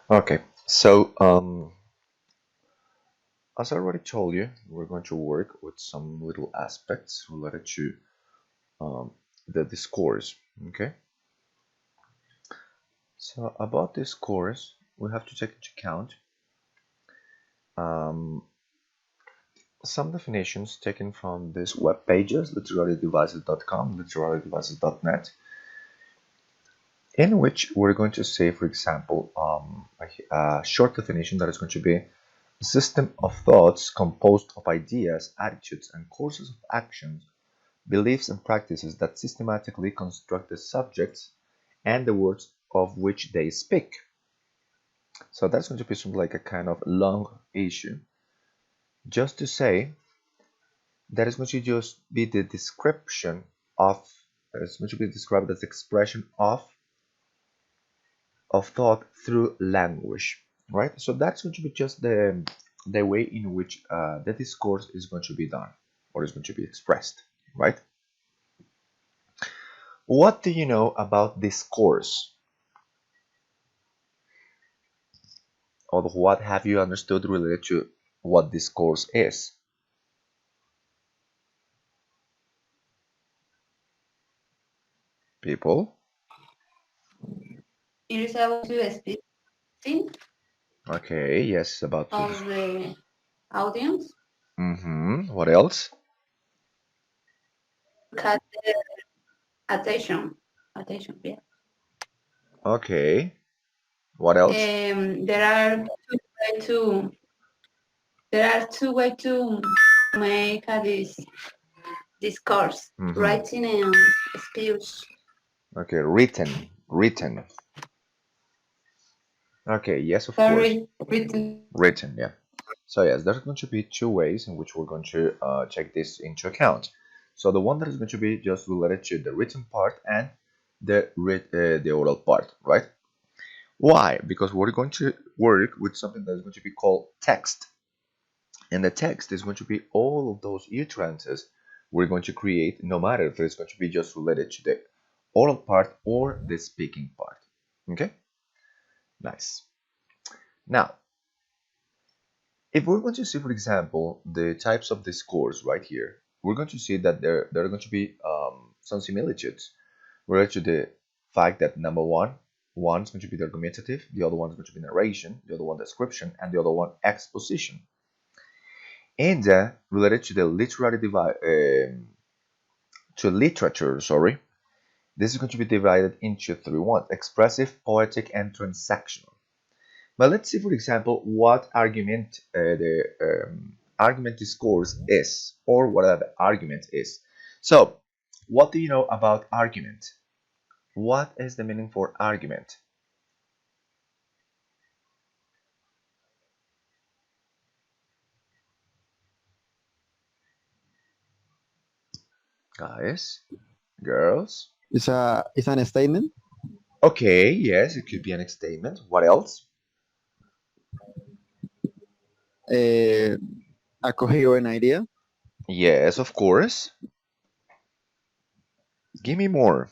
Okay, so as I already told you, we're going to work with some little aspects related to um, the discourse. Okay, so about this course, we have to take into account um, some definitions taken from these web pages, literarydevices.com, literarydevices.net, in which we're going to say, for example, a short definition that is going to be a system of thoughts composed of ideas, attitudes, and courses of actions, beliefs, and practices that systematically construct the subjects and the words of which they speak. So that's going to be something like a kind of long issue. Just to say that is going to just be the description of, it's going to be described as expression of thought through language, right? So that's going to be just the way in which the discourse is going to be done or is going to be expressed, right? What do you know about discourse? Or what have you understood related to what discourse is? People? It is about to speaking Okay, yes, about to. of the audience, What else? cut the attention. Attention, yeah. Okay, what else? There are two way to make a discourse, Mm-hmm. writing and speech. Okay, written. Okay, yes, of course. Sorry, written. Written, yeah. So yes, there's going to be two ways in which we're going to take this into account. So the one that is going to be just related to the written part and the oral part, right? Why? Because we're going to work with something that is going to be called text. And the text is going to be all of those utterances we're going to create, no matter if it's going to be just related to the oral part or the speaking part. Okay? Nice. Now, if we're going to see, for example, the types of discourse right here, we're going to see that there are going to be some similitudes related to the fact that number one is going to be the argumentative, the other one is going to be narration, the other one description, and the other one exposition. And related to the to literature, sorry, this is going to be divided into three ones: expressive, poetic, and transactional. But let's see, for example, what the argument discourse is, or what the argument is. So, what do you know about argument? What is the meaning for argument, guys, girls? It's an statement. Okay, yes, it could be an statement. What else? Uh, a coherent idea. Yes, of course. Give me more.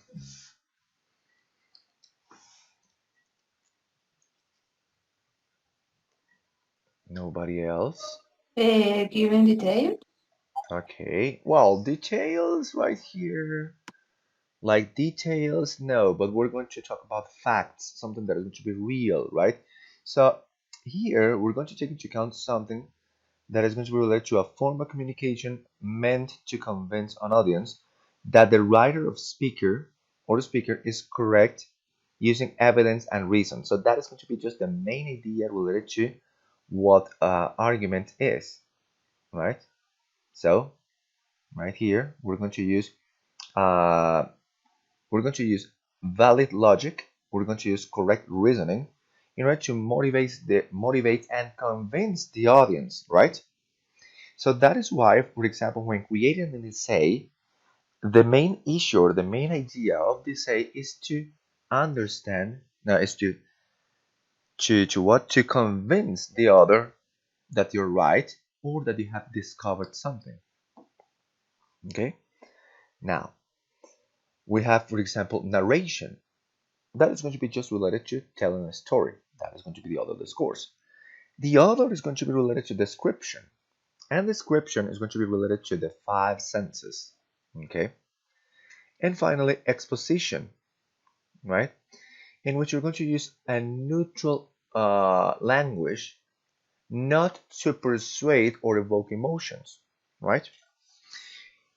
Nobody else? Giving detail. Okay, well, details right here. Like details, no, but we're going to talk about facts, something that is going to be real, right? So here we're going to take into account something that is going to be related to a form of communication meant to convince an audience that the writer of speaker or the speaker is correct using evidence and reason. So that is going to be just the main idea related to what argument is, right? So right here uh, we're going to use valid logic, we're going to use correct reasoning in order to motivate and convince the audience, right? So that is why, for example, when creating an essay, the main issue or the main idea of the essay is to understand, no, is to what? To convince the other that you're right or that you have discovered something. Okay? Now, we have, for example, narration. That is going to be just related to telling a story. That is going to be the other discourse. The other is going to be related to description. And description is going to be related to the 5 senses. Okay. And finally, exposition, right? In which you're going to use a neutral language not to persuade or evoke emotions, right?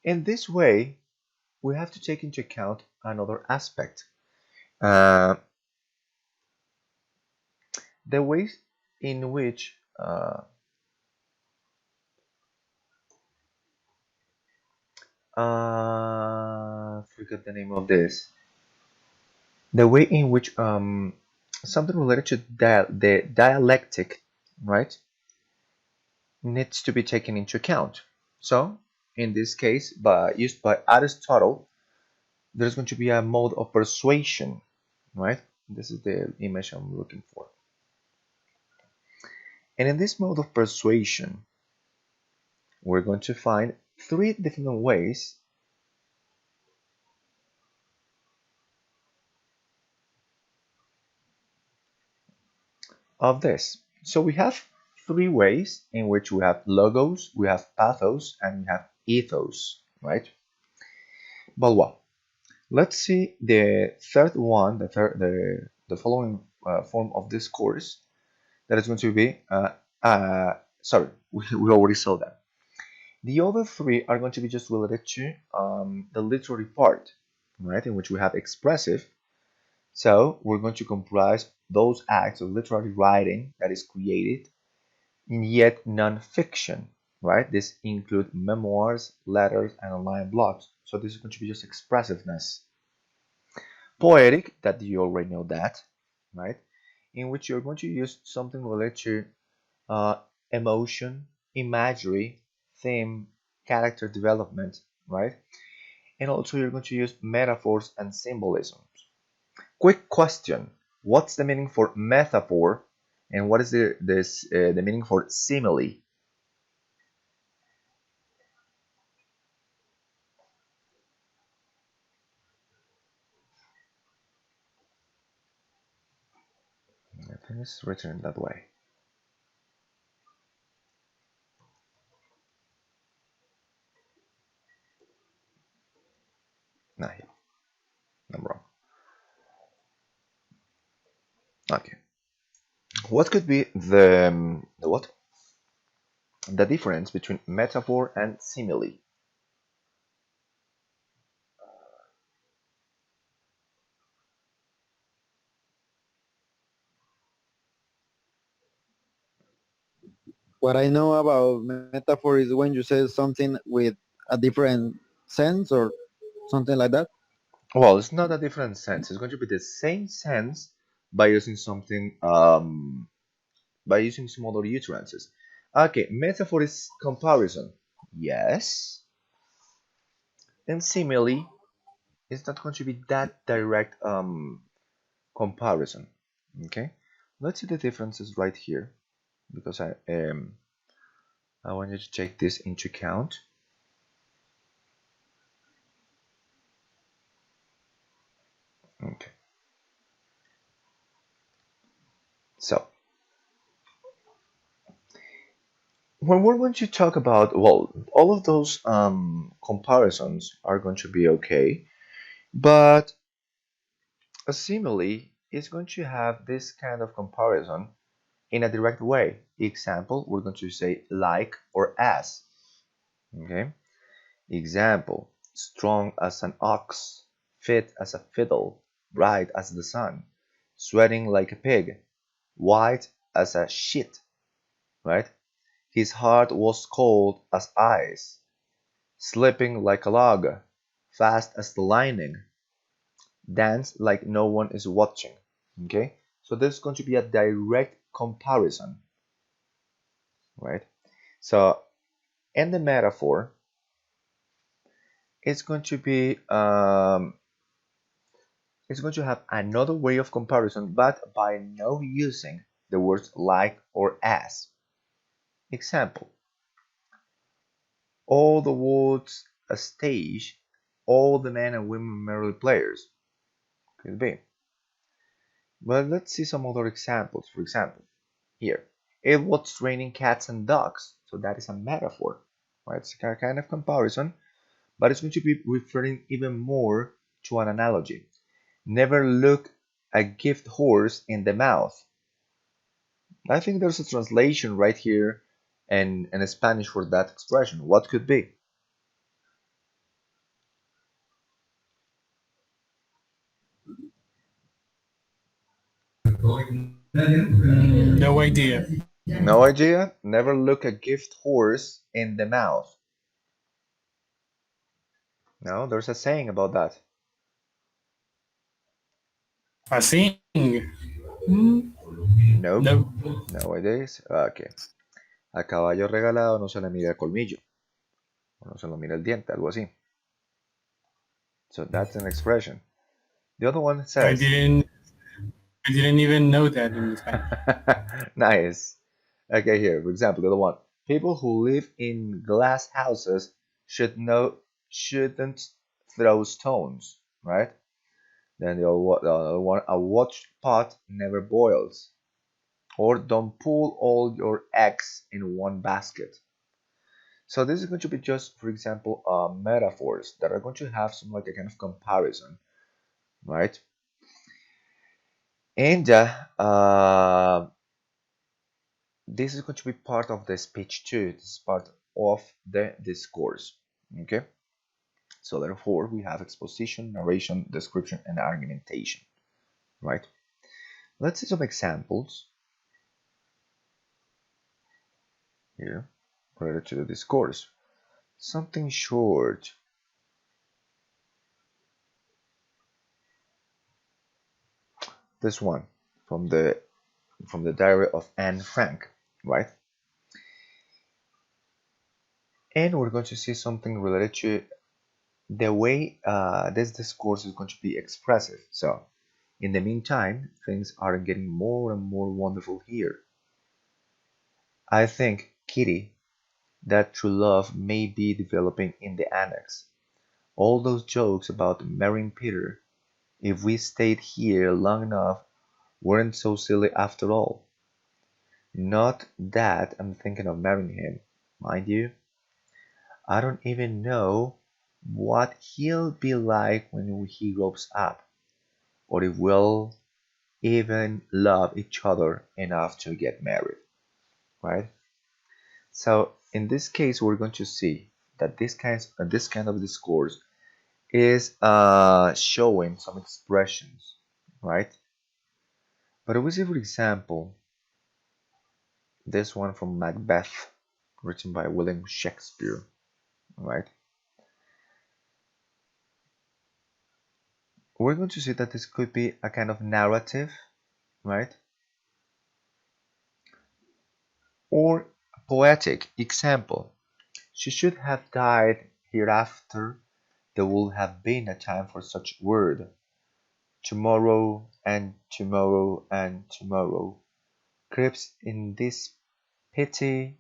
In this way, we have to take into account another aspect. The ways in which forget the name of this. The way in which something related to the dialectic, right, needs to be taken into account. So, in this case, used by Aristotle, there's going to be a mode of persuasion, right? This is the image I'm looking for. And in this mode of persuasion, we're going to find 3 different ways of this. So we have 3 ways in which we have logos, we have pathos, and we have ethos, right? But well, let's see the third one, the following form of discourse that is going to be, sorry, we already saw that. The other 3 are going to be just related to the literary part, right, in which we have expressive. So we're going to comprise those acts of literary writing that is created in yet non-fiction, right? This include memoirs, letters, and online blogs. So this is going to be just expressiveness. Poetic, that you already know that, right? In which you're going to use something related to emotion, imagery, theme, character development, right? And also you're going to use metaphors and symbolisms. Quick question: what's the meaning for metaphor, and what is the meaning for simile? I think it's written that way. Nah, yeah, I'm wrong. Okay. What could be the what? The difference between metaphor and simile? What I know about metaphor is when you say something with a different sense or something like that. Well, it's not a different sense. It's going to be the same sense by using something by using some other utterances. Okay, metaphor is comparison. Yes. And simile is not going to be that direct comparison. Okay. Let's see the differences right here because I want you to take this into account. Okay. So when we're going to talk about, well, all of those comparisons are going to be okay, but a simile is going to have this kind of comparison in a direct way. Example, we're going to say like or as. Okay. Example, strong as an ox, fit as a fiddle, bright as the sun, sweating like a pig, white as a sheet, right? His heart was cold as ice, slipping like a log, fast as the lightning, dance like no one is watching. Okay, so there's going to be a direct comparison, right? So in the metaphor, it's going to be it's going to have another way of comparison, but by no using the words like or as. Example: all the world's a stage, all the men and women merely players. Could be. But let's see some other examples. For example, here, it was raining cats and dogs. So that is a metaphor, right? It's a kind of comparison, but it's going to be referring even more to an analogy. Never look a gift horse in the mouth. I think there's a translation right here in Spanish for that expression. What could be? No idea. No idea? Never look a gift horse in the mouth. No, there's a saying about that. A thing. Nope. No. Nowadays. Okay. A caballo regalado no se le mira el colmillo. O no se lo mira el diente, algo así. So that's an expression. The other one I says, didn't. I didn't even know that in Spanish. nice. Okay, here, for example, the other one. People who live in glass houses shouldn't throw stones, right? Then the other one, a watched pot never boils. Or don't pull all your eggs in one basket. So this is going to be just, for example, metaphors that are going to have some like a kind of comparison, right? And this is going to be part of the speech too. This is part of the discourse. Okay. So therefore, we have exposition, narration, description, and argumentation, right? Let's see some examples here related to the discourse. Something short. This one from the diary of Anne Frank, right? And we're going to see something related to the way this discourse is going to be expressive. So, in the meantime, things are getting more and more wonderful here. I think, Kitty, that true love may be developing in the annex. All those jokes about marrying Peter, if we stayed here long enough, weren't so silly after all. Not that I'm thinking of marrying him, mind you. I don't even know what he'll be like when he grows up, or if we'll even love each other enough to get married, right? So in this case, we're going to see that this kind of discourse is showing some expressions, right? But we see, for example, this one from Macbeth, written by William Shakespeare, right? We're going to see that this could be a kind of narrative, right? Or poetic example. She should have died hereafter. There would have been a time for such word. Tomorrow and tomorrow and tomorrow creeps in this pity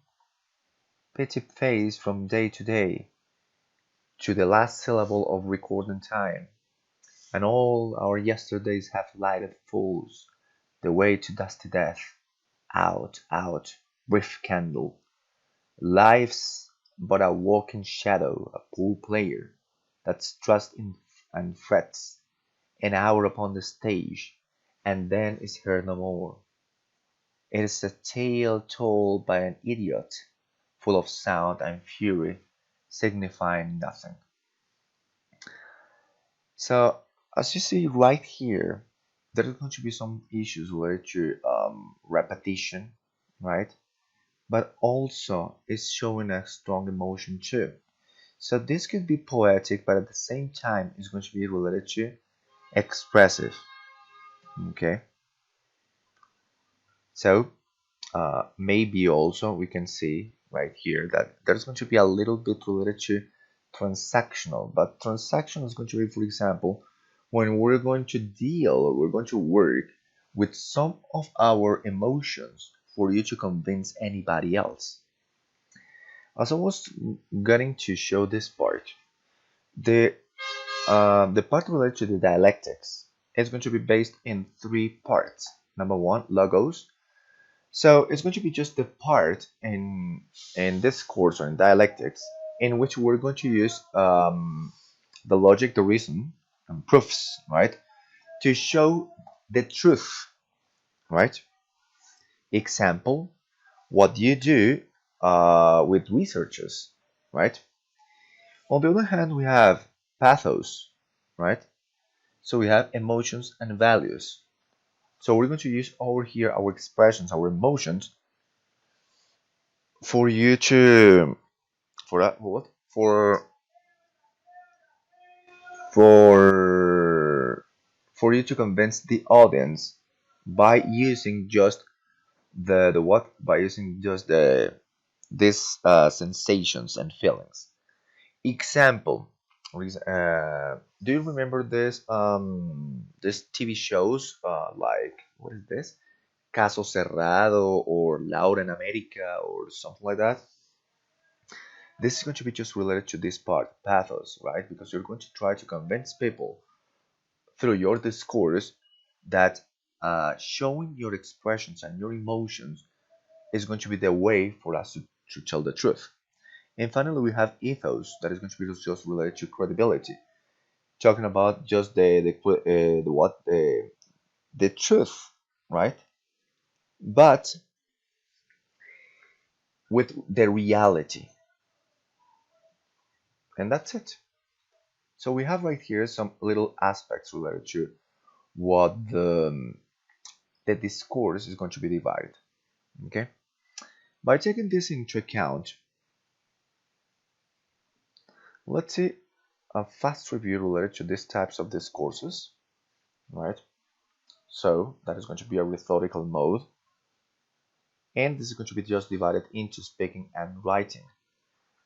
phase from day to the last syllable of recording time, and all our yesterdays have lighted fools the way to dusty death. Out, out, brief candle. Life's but a walking shadow, a poor player that struts in and frets an hour upon the stage, and then is heard no more. It is a tale told by an idiot, full of sound and fury, signifying nothing. So, as you see right here, there is going to be some issues related to repetition, right? But also it's showing a strong emotion too. So this could be poetic, but at the same time, it's going to be related to expressive. Okay, so maybe also we can see right here that there's going to be a little bit related to transactional, but transactional is going to be, for example, when we're going to deal or we're going to work with some of our emotions for you to convince anybody else. As I was getting to show this part, the part related to the dialectics is going to be based in three parts. Number one, logos. So it's going to be just the part in this course or in dialectics in which we're going to use the logic, the reason, and proofs, right, to show the truth, right? Example, what you do with researchers, right? On the other hand, we have pathos, right? So we have emotions and values. So we're going to use over here our expressions, our emotions, for you to for that what for for you to convince the audience by using just the what by using just the these sensations and feelings. Example, do you remember this TV shows like what is this? Caso Cerrado or Laura in America or something like that. This is going to be just related to this part, pathos, right? Because you're going to try to convince people through your discourse that showing your expressions and your emotions is going to be the way for us to tell the truth. And finally, we have ethos that is going to be just related to credibility, talking about just the what the truth, right? But with the reality, and that's it. So we have right here some little aspects related to what the discourse is going to be divided. Okay, by taking this into account, let's see a fast review related to these types of discourses, right? So that is going to be a rhetorical mode, and this is going to be just divided into speaking and writing,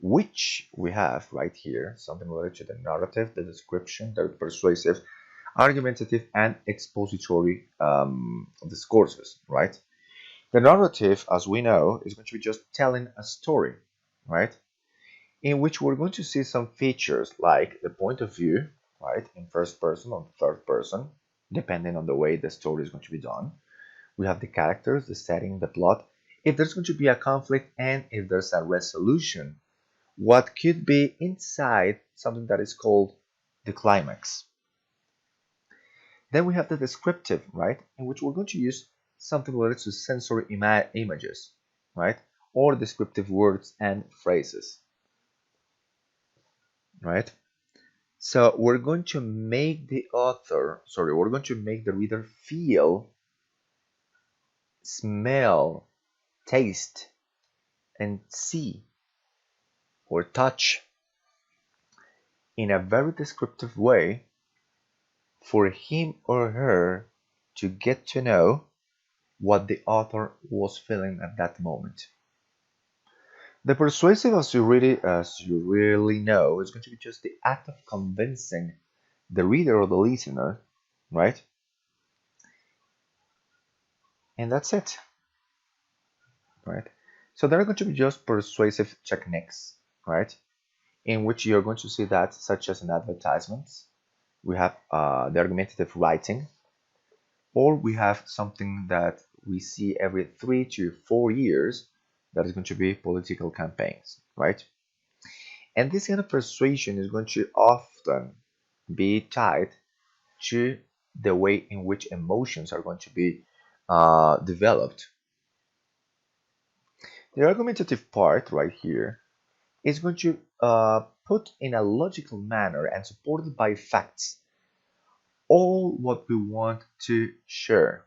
which we have right here something related to the narrative, the description, the persuasive, argumentative, and expository discourses, right? The narrative, as we know, is going to be just telling a story, right? In which we're going to see some features like the point of view, right, in first person or third person, depending on the way the story is going to be done. We have the characters, the setting, the plot. If there's going to be a conflict and if there's a resolution, what could be inside something that is called the climax. Then we have the descriptive, right, in which we're going to use something related to sensory images, right, or descriptive words and phrases, right? So we're going to make we're going to make the reader feel, smell, taste, and see or touch in a very descriptive way for him or her to get to know what the author was feeling at that moment. The persuasive, as you really know, is going to be just the act of convincing the reader or the listener, right? And that's it, right? So there are going to be just persuasive techniques, right? In which you're going to see that, such as in advertisements, we have the argumentative writing, or we have something that we see every 3 to 4 years that is going to be political campaigns, right? And this kind of persuasion is going to often be tied to the way in which emotions are going to be developed. The argumentative part right here is going to put in a logical manner and supported by facts all what we want to share.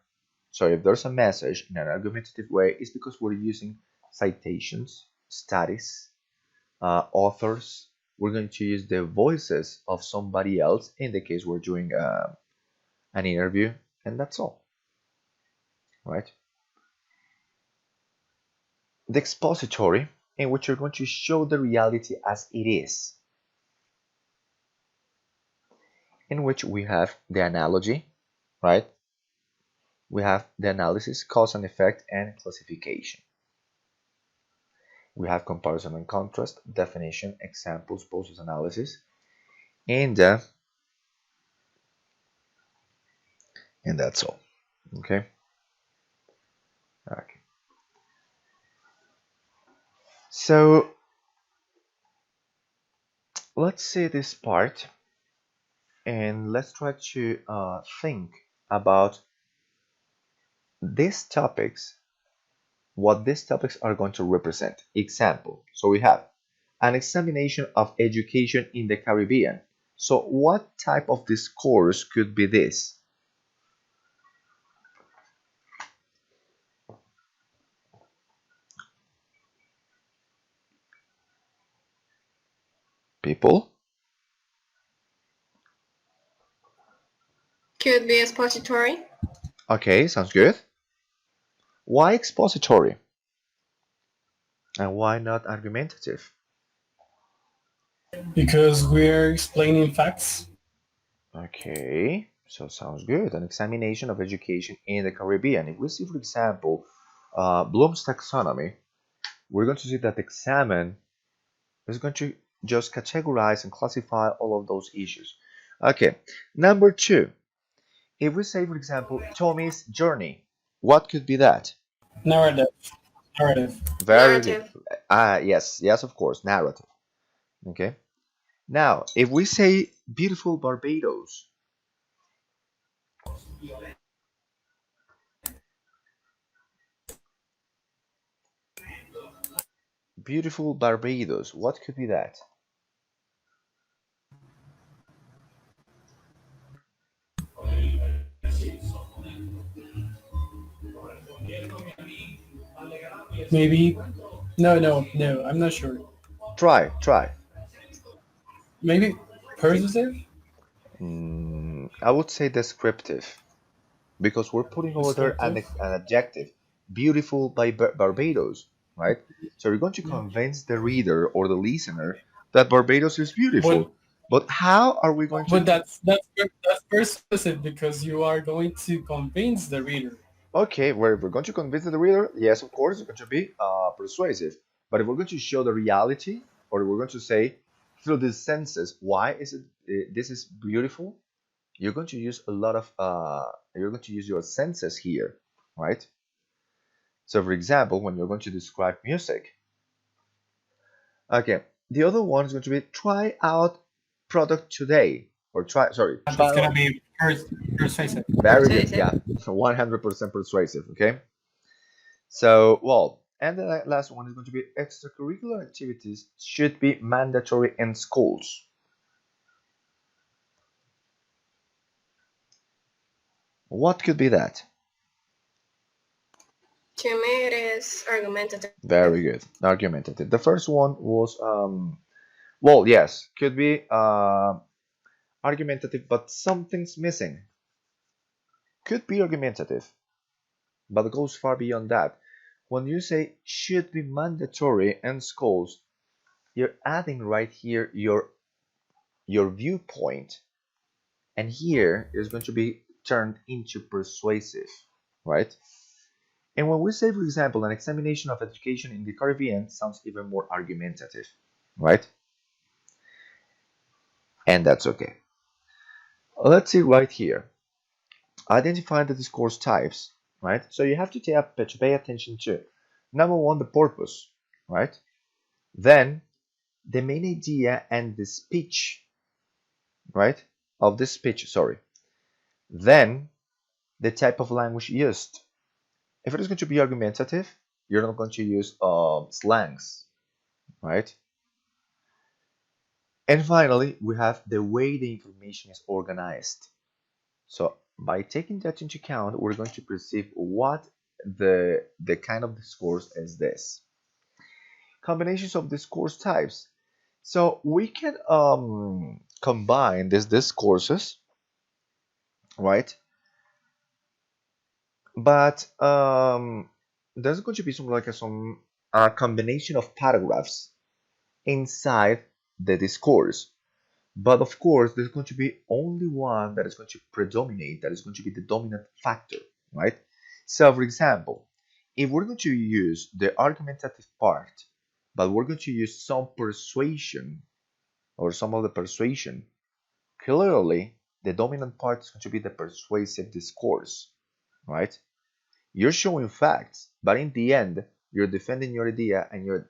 So if there's a message in an argumentative way, it's because we're using citations, studies, authors. We're going to use the voices of somebody else in the case we're doing an interview, and that's all, right? The expository, in which you're going to show the reality as it is, in which we have the analogy, right? We have the analysis, cause and effect, and classification. We have comparison and contrast, definition, examples, process analysis, and And that's all. Okay. Okay. So let's see this part and let's try to think about these topics, what these topics are going to represent. Example. So we have an examination of education in the Caribbean. So what type of discourse could be this? People? Could be expository. Okay, sounds good. Why expository? And why not argumentative? Because we're explaining facts. Okay, so sounds good. An examination of education in the Caribbean. If we see, for example, Bloom's taxonomy, we're going to see that examine is going to just categorize and classify all of those issues. Okay, number two. If we say, for example, Tommy's journey, what could be that? Narrative. Narrative. Very good. Narrative. Yes, of course, narrative. Okay. Now, if we say beautiful Barbados, beautiful Barbados, what could be that? Maybe. No. I'm not sure. Try. Maybe persuasive. I would say descriptive because we're putting over there Descriptive. an adjective, beautiful by Barbados, right? So we're going to convince the reader or the listener that Barbados is But beautiful. But how are we going to? but that's persuasive because you are going to convince the reader. Okay, we're going to convince the reader. Yes, of course, it's going to be persuasive. But if we're going to show the reality, or we're going to say through the senses, why is it this is beautiful? You're going to use a lot of you're going to use your senses here, right? So, for example, when you're going to describe music, okay, the other one is going to be try out product today, or try That's gonna be persuasive. very good, Persuasive. yeah, 100% persuasive. Okay. So, well, and the last one is going to be extracurricular activities should be mandatory in schools. What could be that? To me, it is argumentative. Very good. Argumentative. The first one was, well, yes, could be argumentative, but something's missing. Could be argumentative, but it goes far beyond that. When you say should be mandatory in schools, you're adding right here your viewpoint, and here is going to be turned into persuasive, right? And when we say, for example, an examination of education in the Caribbean sounds even more argumentative, right? And that's okay. Let's see right here. Identify the discourse types, right? So you have to pay attention to number one, the purpose, right? Then the main idea and the speech, right? Of this speech, sorry. Then the type of language used. If it is going to be argumentative, you're not going to use slangs, right? And finally, we have the way the information is organized. So by taking that into account, we're going to perceive what the kind of discourse is this. Combinations of discourse types. So we can combine these discourses, right? But there's going to be some like some combination of paragraphs inside the discourse. But of course, there's going to be only one that is going to predominate, that is going to be the dominant factor, right? So, for example, if we're going to use the argumentative part, but we're going to use some persuasion or some of the persuasion, clearly the dominant part is going to be the persuasive discourse, right? You're showing facts, but in the end, you're defending your idea and you're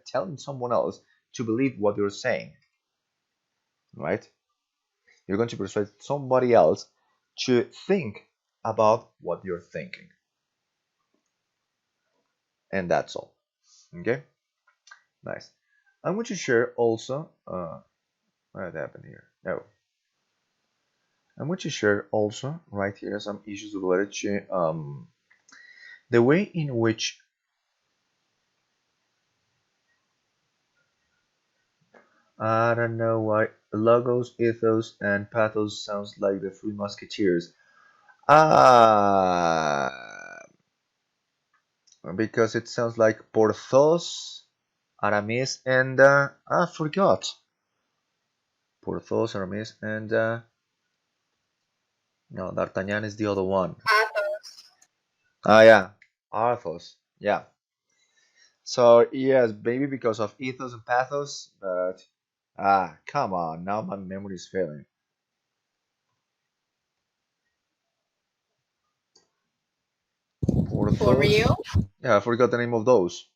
telling someone else to believe what you're saying, right? You're going to persuade somebody else to think about what you're thinking. And that's all. Okay? Nice. I'm going to share also, what happened here? No. I'm going to share also right here some issues related to the way in which I don't know why logos, ethos, and pathos sounds like the Three Musketeers. Ah, because it sounds like Porthos, Aramis, and I forgot. Porthos, Aramis, and no, D'Artagnan is the other one. Athos. Ah, yeah, Arthos. Yeah. So yes, maybe because of ethos and pathos, but come on, now my memory is failing. For Porthos. real? Yeah, I forgot the name of those.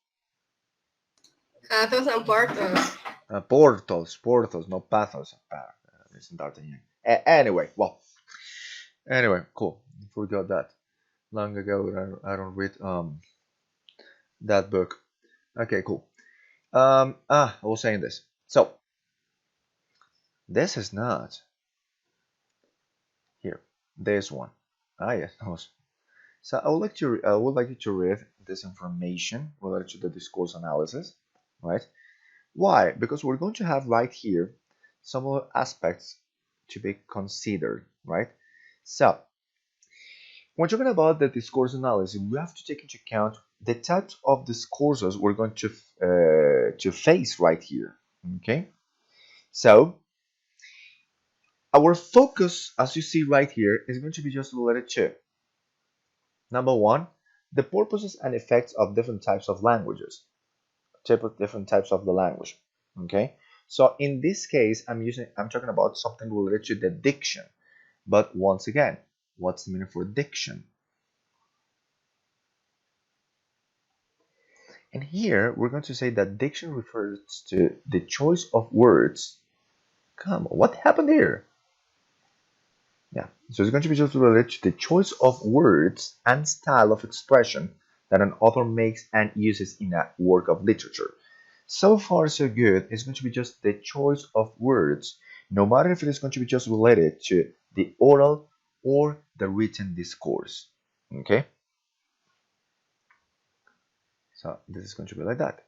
Athos and Porthos. Porthos, not pathos. It's D'Artagnan. Anyway, well, anyway, cool. Forgot that. Long ago, I don't read that book. Okay, cool. I was saying this. So this is not here. This one. Ah, yes. So I would like you to read this information related to the discourse analysis, right? Why? Because we're going to have right here some other aspects to be considered, right? So when talking about the discourse analysis, we have to take into account the types of discourses we're going to face right here. Okay, so our focus, as you see right here, is going to be just related to number one, the purposes and effects of different types of languages, different types of the language. Okay, so in this case, I'm talking about something related to the diction. But once again, what's the meaning for diction? And here we're going to say that diction refers to the choice of words. Come on, what happened here? Yeah, so it's going to be just related to the choice of words and style of expression that an author makes and uses in a work of literature. So far, so good. It's going to be just the choice of words, no matter if it is going to be just related to the oral or the written discourse. Okay? So this is going to be like that.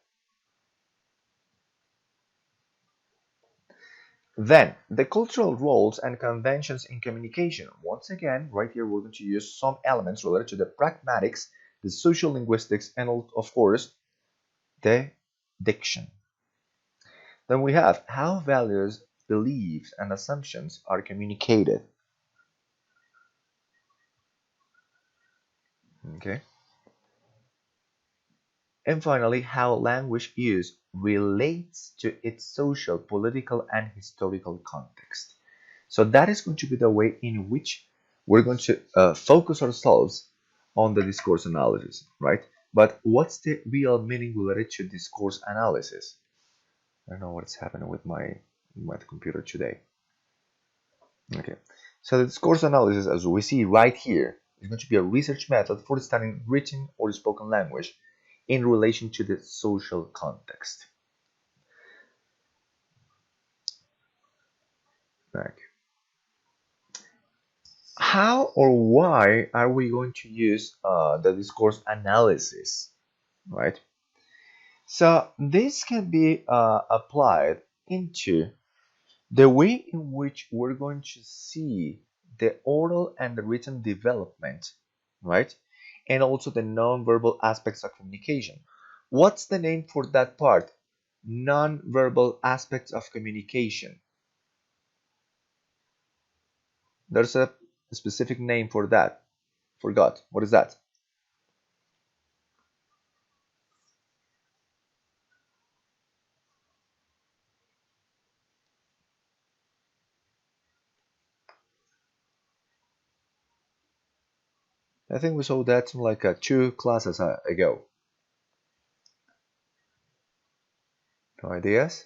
Then, the cultural roles and conventions in communication. Once again, right here we're going to use some elements related to the pragmatics, the social linguistics, and of course, the diction. Then we have how values, beliefs, and assumptions are communicated. Okay. And finally, how language use relates to its social, political, and historical context. So that is going to be the way in which we're going to focus ourselves on the discourse analysis, right? But what's the real meaning related to discourse analysis? I don't know what's happening with my computer today. Okay, so the discourse analysis, as we see right here, is going to be a research method for studying written or spoken language in relation to the social context. Okay. How or why are we going to use the discourse analysis, right? So this can be applied into the way in which we're going to see the oral and the written development, right? And also the non-verbal aspects of communication. What's the name for that part? Non-verbal aspects of communication. There's a specific name for that. Forgot. What is that? I think we saw that like 2 classes ago. No ideas?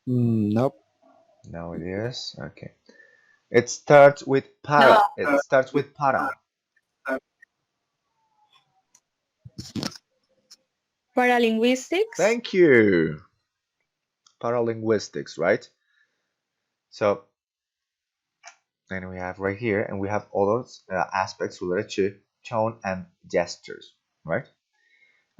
Nope. No ideas. Okay. It starts with No. para. It starts with para. Paralinguistics. Thank you. Paralinguistics, right? So then we have right here, and we have other aspects related to tone and gestures, right?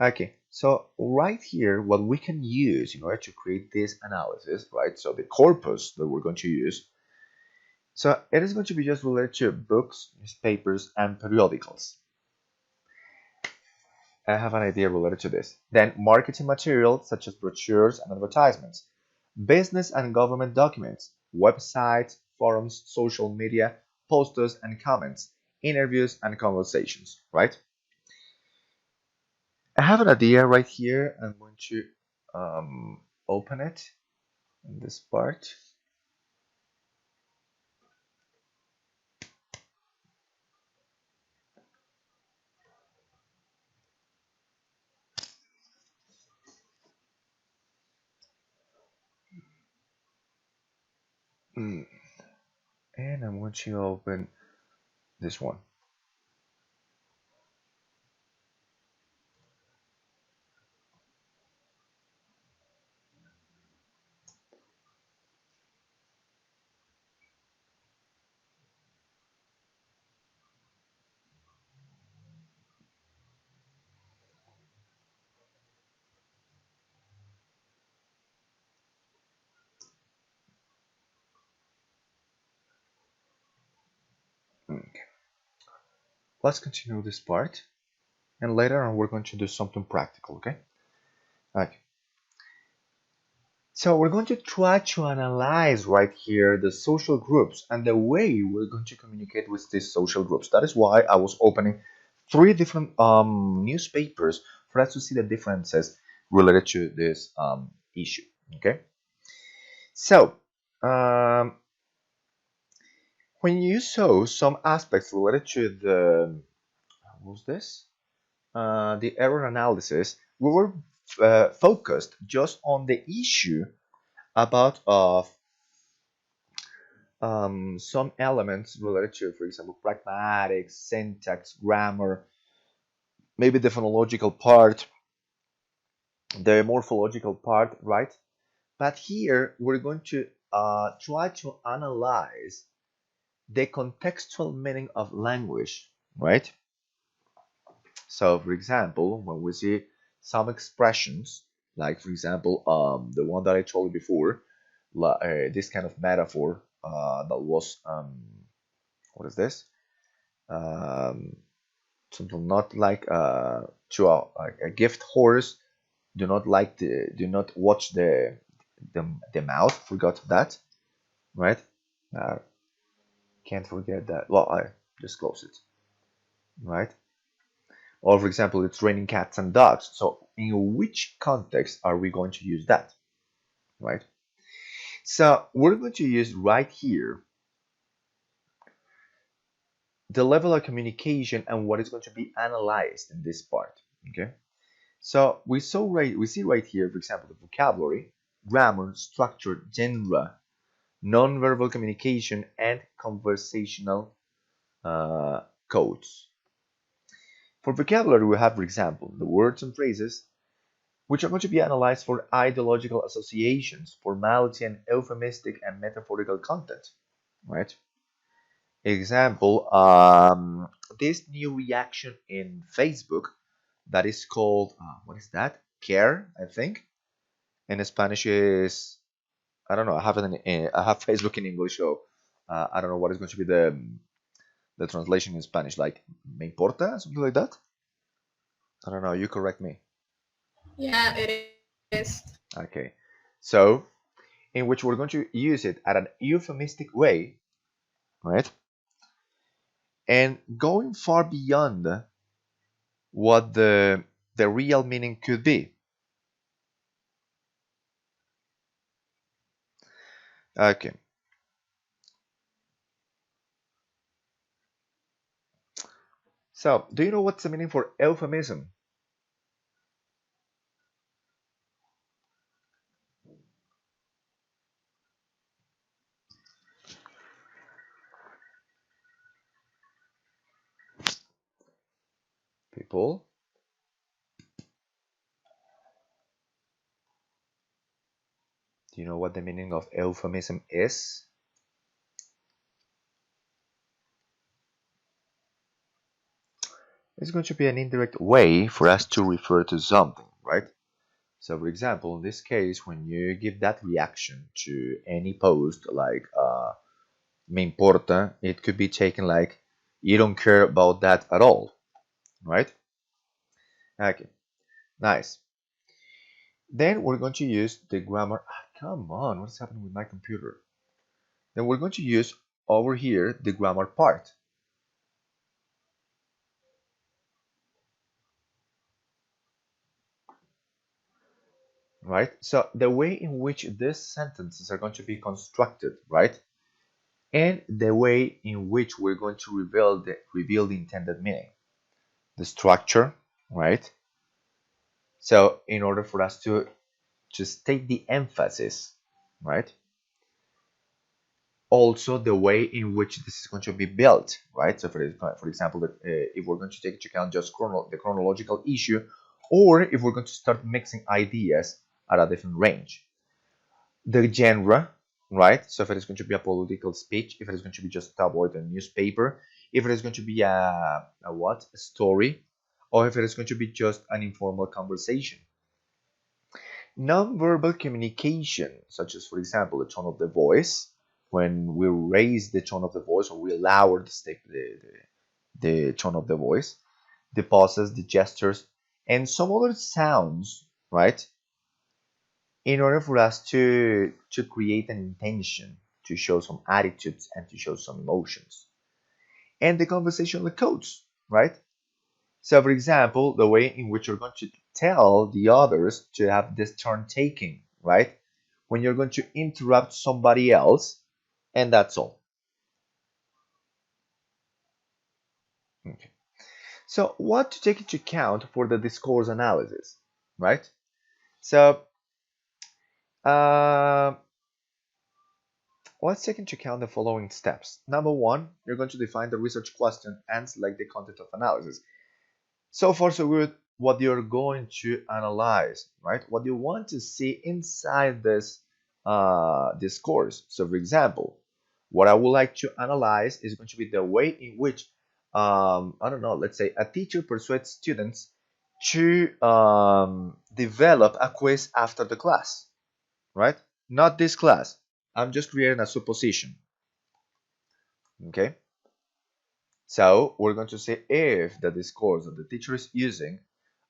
Okay, so right here, what we can use in order to create this analysis, right? So the corpus that we're going to use, so it is going to be just related to books, newspapers, and periodicals. I have an idea related to this. Then marketing materials such as brochures and advertisements, business and government documents, websites, forums, social media, posters and comments, interviews and conversations, right? I have an idea right here. I'm going to open it in this part. And I'm going to open this one. Okay. Let's continue this part, and later on we're going to do something practical, okay? Okay. So we're going to try to analyze right here the social groups and the way we're going to communicate with these social groups. That is why I was opening 3 different newspapers for us to see the differences related to this issue. Okay. So when you saw some aspects related to the what was this? The error analysis, we were focused just on the issue about some elements related to, for example, pragmatics, syntax, grammar, maybe the phonological part, the morphological part, right? But here we're going to try to analyze the contextual meaning of language, right? So, for example, when we see some expressions, like for example, the one that I told you before, this kind of metaphor that was, what is this? Um, Something not like to a gift horse. Do not watch the mouth. Forgot that, right? Uh, can't forget that. Well, I just close it, right? Or for example, it's raining cats and dogs. So in which context are we going to use that, right? So we're going to use right here the level of communication and what is going to be analyzed in this part. Okay. So we see right here, for example, the vocabulary, grammar, structure, genre, nonverbal communication, and conversational codes. For vocabulary, we have, for example, the words and phrases, which are going to be analyzed for ideological associations, formality, and euphemistic and metaphorical content, right? Example, this new reaction in Facebook that is called, what is that? Care, I think. In Spanish is, I don't know. I have Facebook in English, so I don't know what is going to be the translation in Spanish. Like me importa, something like that. I don't know. You correct me. Yeah, it is. Okay. So in which we're going to use it at an euphemistic way, right? And going far beyond what the real meaning could be. Okay. So, do you know what's the meaning for euphemism? People, do you know what the meaning of euphemism is? It's going to be an indirect way for us to refer to something, right? So, for example, in this case, when you give that reaction to any post like me importa, it could be taken like you don't care about that at all, right? Okay, nice. Then we're going to use the grammar. Come on, what's happening with my computer? Then we're going to use over here the grammar part, right? So the way in which these sentences are going to be constructed, right? And the way in which we're going to reveal the intended meaning, the structure, right? So in order for us to state the emphasis, right? Also the way in which this is going to be built, right? So for example, if we're going to take into account just the chronological issue, or if we're going to start mixing ideas at a different range. The genre, right? So if it is going to be a political speech, if it is going to be just tabloid and newspaper, if it is going to be a what? A story, or if it is going to be just an informal conversation. Nonverbal communication, such as, for example, the tone of the voice, when we raise the tone of the voice or we lower the tone of the voice, the pauses, the gestures, and some other sounds, right? In order for us to create an intention, to show some attitudes and to show some emotions. And the conversational codes, right? So, for example, the way in which you're going to tell the others to have this turn taking, right? When you're going to interrupt somebody else, and that's all. Okay. So, what to take into account for the discourse analysis, right? So, uh, let's take into account the following steps. Number one, you're going to define the research question and select the content of analysis. So far, so good. What you're going to analyze, right? What you want to see inside this course. So, for example, what I would like to analyze is going to be the way in which, I don't know, let's say a teacher persuades students to develop a quiz after the class, right? Not this class. I'm just creating a supposition. Okay. So we're going to say if the discourse that the teacher is using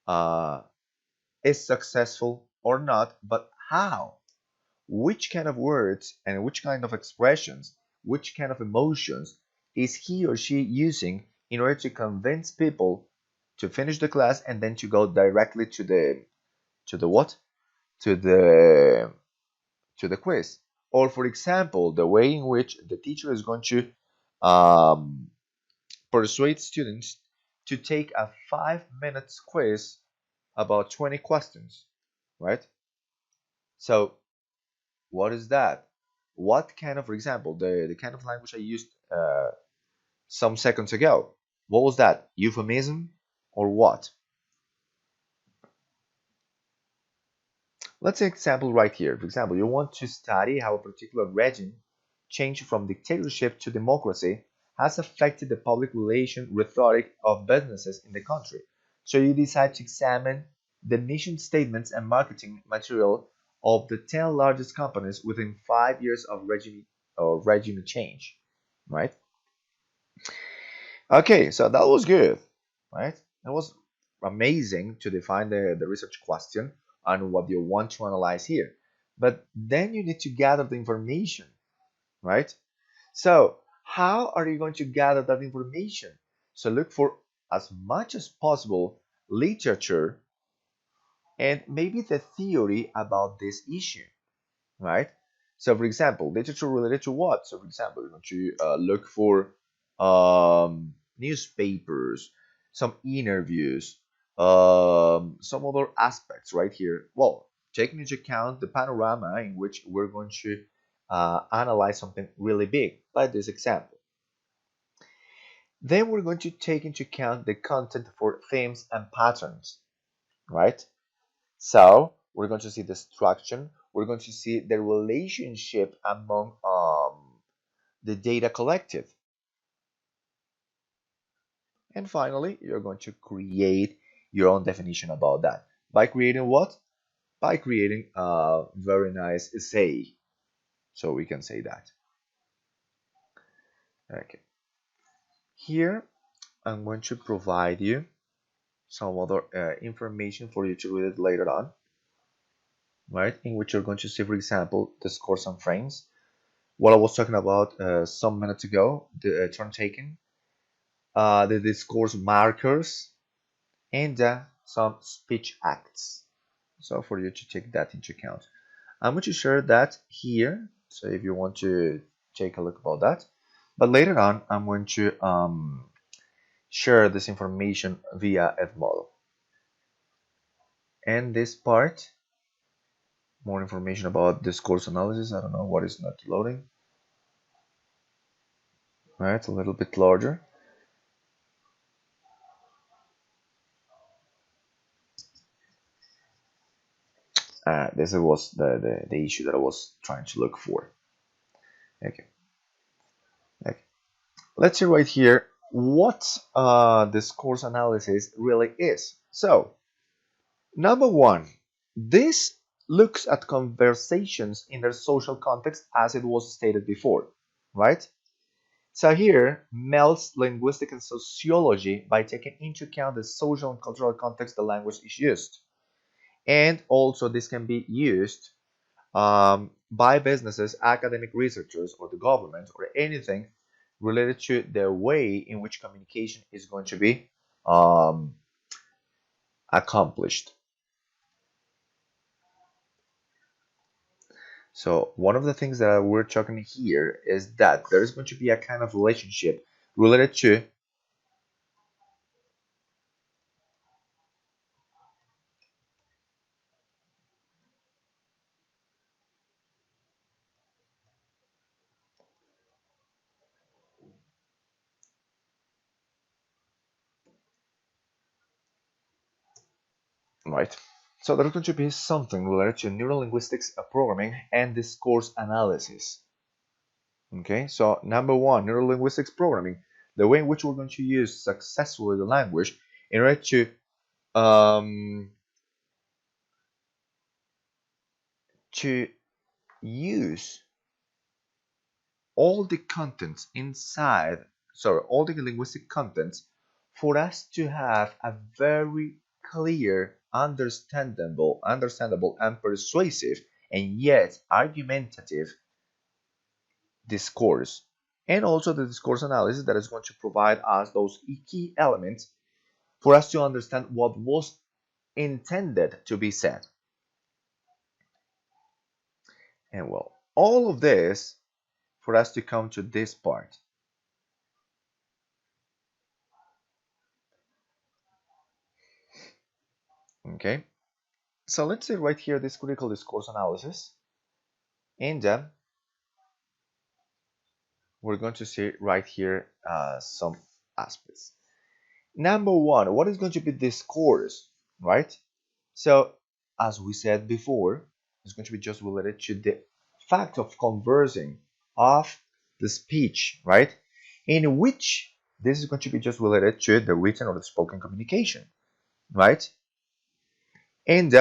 uh, is successful or not, but how? Which kind of words and which kind of expressions, which kind of emotions is he or she using in order to convince people to finish the class and then to go directly to the what? To the quiz. Or for example, the way in which the teacher is going to um, persuade students to take a 5 minutes quiz about 20 questions, right? So what is that? What kind of, for example, the kind of language I used some seconds ago, what was that? Euphemism or what? Let's take an example right here. For example, you want to study how a particular regime change from dictatorship to democracy has affected the public relation rhetoric of businesses in the country. So you decide to examine the mission statements and marketing material of the 10 largest companies within 5 years of regime change, right? Okay, so that was good, right? That was amazing to define the research question and what you want to analyze here. But then you need to gather the information, right? So, how are you going to gather that information? So, look for as much as possible literature and maybe the theory about this issue, right? So, for example, literature related to what? So, for example, you're going to look for newspapers, some interviews, some other aspects right here. Well, taking into account the panorama in which we're going to analyze something really big, like this example. Then we're going to take into account the content for themes and patterns, right? So we're going to see the structure. We're going to see the relationship among the data collected. And finally, you're going to create your own definition about that. By creating what? By creating a very nice essay. So we can say that. Okay. Here, I'm going to provide you some other information for you to read it later on, right? In which you're going to see, for example, discourse and frames. What I was talking about some minutes ago, the turn taking, the discourse markers, and some speech acts. So for you to take that into account. I'm going to share that here. So if you want to take a look about that. But later on, I'm going to share this information via Edmodo. And this part, more information about discourse analysis. I don't know what is not loading. All right, a little bit larger. This was the issue that I was trying to look for. Okay. Okay. Let's see right here what discourse analysis really is. So, number one, this looks at conversations in their social context as it was stated before, right? So here melds linguistics and sociology by taking into account the social and cultural context the language is used. And also this can be used by businesses, academic researchers, or the government, or anything related to the way in which communication is going to be um, accomplished. So one of the things that we're talking here is that there's going to be a kind of relationship related to right. So there's going to be something related to neurolinguistics programming and discourse analysis. Okay, so number one, neurolinguistics programming, the way in which we're going to use successfully the language in order um, to use all the contents inside, sorry, all the linguistic contents for us to have a very clear, understandable and persuasive and yet argumentative discourse. And also the discourse analysis that is going to provide us those key elements for us to understand what was intended to be said. And well, all of this for us to come to this part. Okay, so let's say right here this critical discourse analysis, and then we're going to see right here some aspects. Number one, what is going to be discourse, right? So, as we said before, it's going to be just related to the fact of conversing, of the speech, right? In which this is going to be just related to the written or the spoken communication, right? And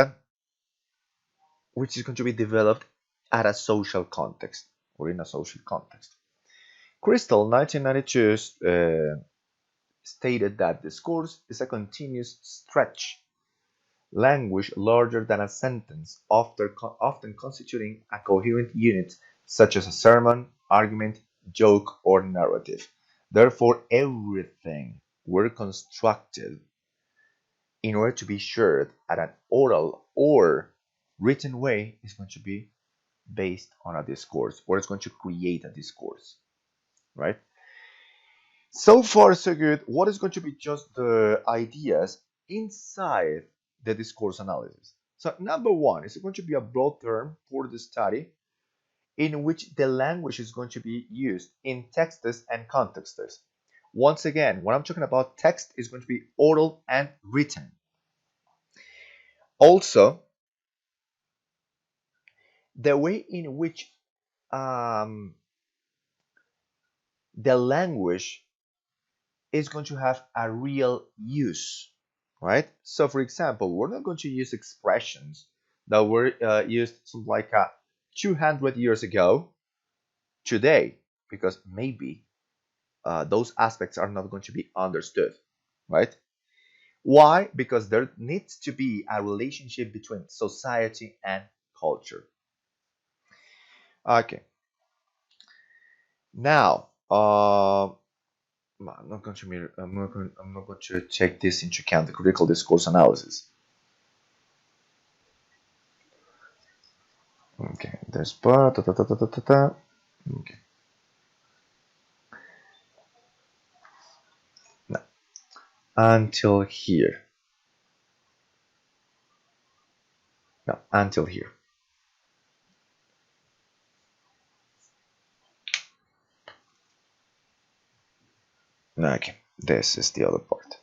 which is going to be developed at a social context or in a social context. Crystal, 1992, stated that discourse is a continuous stretch, language larger than a sentence, often constituting a coherent unit such as a sermon, argument, joke, or narrative. Therefore, everything were constructed in order to be shared at an oral or written way is going to be based on a discourse, or it's going to create a discourse, right? So far, so good. What is going to be just the ideas inside the discourse analysis? So, number one is going to be a broad term for the study in which the language is going to be used in texts and contexts. Once again, when I'm talking about text, is going to be oral and written. Also, the way in which the language is going to have a real use, right? So, for example, we're not going to use expressions that were used something like 200 years ago today, because maybe those aspects are not going to be understood, right? Why? Because there needs to be a relationship between society and culture. Okay. Now, I'm not going to I'm not going to take this into account, the critical discourse analysis. Okay, there's part. Okay. No, until here. No, until here. Okay, this is the other part.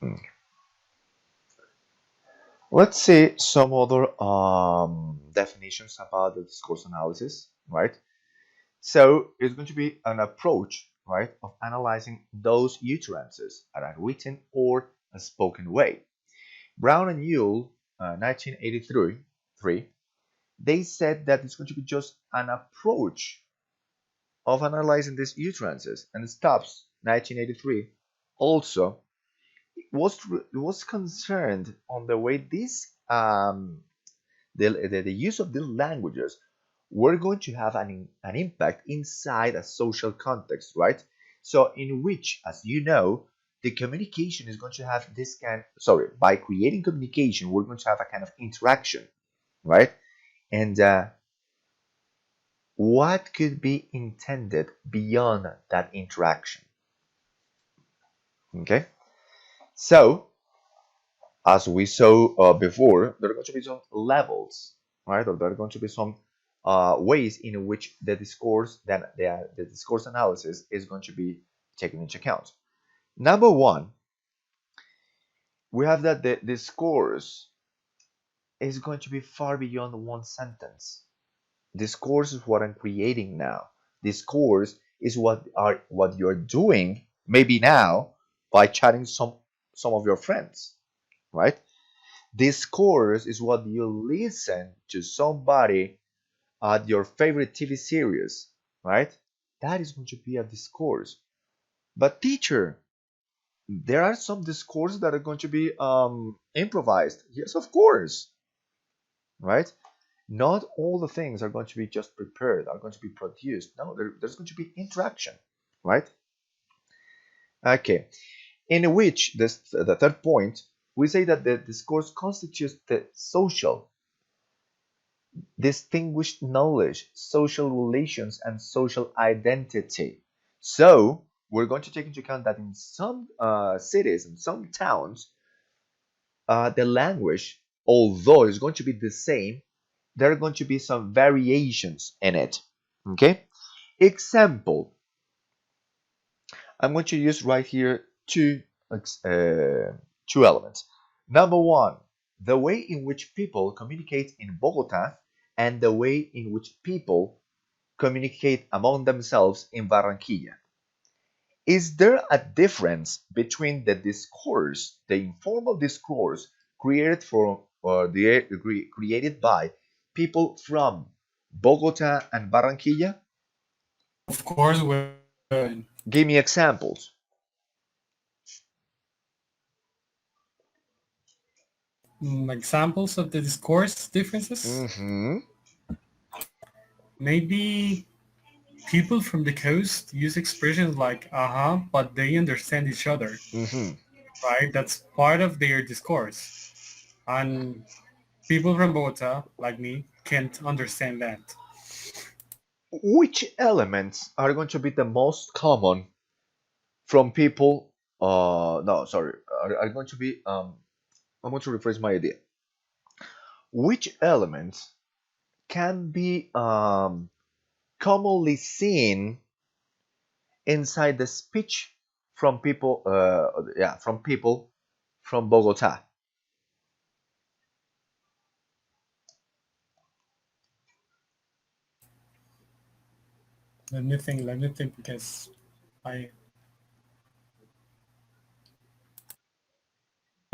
Okay. Let's see some other definitions about the discourse analysis, right? So it's going to be an approach, right, of analyzing those utterances at a written or a spoken way. Brown and Yule, 1983, they said that it's going to be just an approach of analyzing these utterances, and Stubbs, 1983, also was concerned on the way the use of these languages were going to have an impact inside a social context, right? So in which, as you know, the communication is going to have this kind, sorry, by creating communication, we're going to have a kind of interaction, right? And what could be intended beyond that interaction? Okay, so as we saw before, there are going to be some levels, right? Or there are going to be some ways in which the discourse, that the discourse analysis is going to be taken into account. Number one, we have that the discourse is going to be far beyond one sentence. Discourse is what I'm creating now. Discourse is what you're doing maybe now by chatting some of your friends, right? Discourse is what you listen to somebody at your favorite TV series, right? That is going to be a discourse. But teacher, there are some discourses that are going to be improvised. Yes, of course, right? Not all the things are going to be just prepared, are going to be produced. No, there's going to be interaction, right? Okay, in which the third point, we say that the discourse constitutes the social, distinguished knowledge, social relations, and social identity. So we're going to take into account that in some cities and some towns, the language, although it's going to be the same, there are going to be some variations in it. Okay, example, I'm going to use right here two elements. Number one, the way in which people communicate in Bogota and the way in which people communicate among themselves in Barranquilla. Is there a difference between the discourse, the informal discourse created created by people from Bogota and Barranquilla? Of course, Give me examples. examples of the discourse differences. Mm-hmm. Maybe people from the coast use expressions like "uh-huh," but they understand each other. Mm-hmm. right? That's part of their discourse. And people from Bogota, like me, can't understand that. Which elements are going to be the most common from people? No, sorry, are going to be. I'm going to rephrase my idea. Which elements can be commonly seen inside the speech from people? Yeah, from people from Bogota. Let me think, because I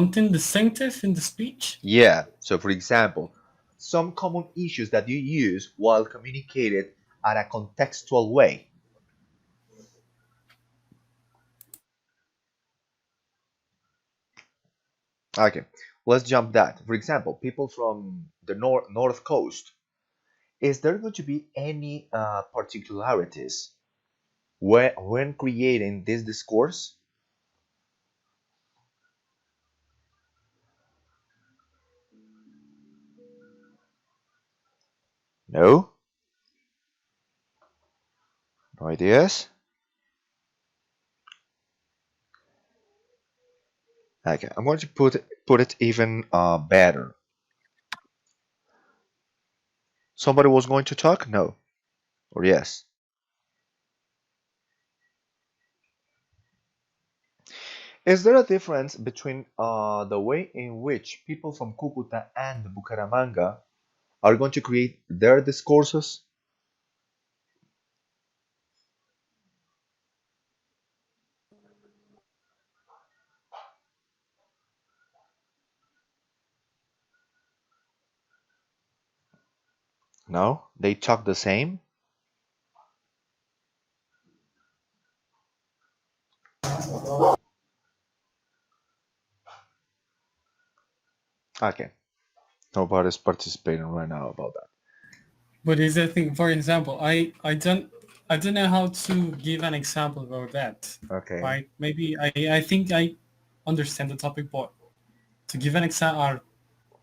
something distinctive in the speech. Yeah. So, for example, some common issues that you use while communicated at a contextual way. Okay, let's jump that. For example, people from the north coast. Is there going to be any particularities when creating this discourse? No? No ideas? Okay, I'm going to put it even better. Somebody was going to talk? No. Or yes? Is there a difference between the way in which people from Cucuta and Bucaramanga are going to create their discourses? No? They talk the same? Okay. Nobody's participating right now about that. But is the thing, for example, I don't know how to give an example about that. Okay. Right? Maybe I think I understand the topic, but to give an example, or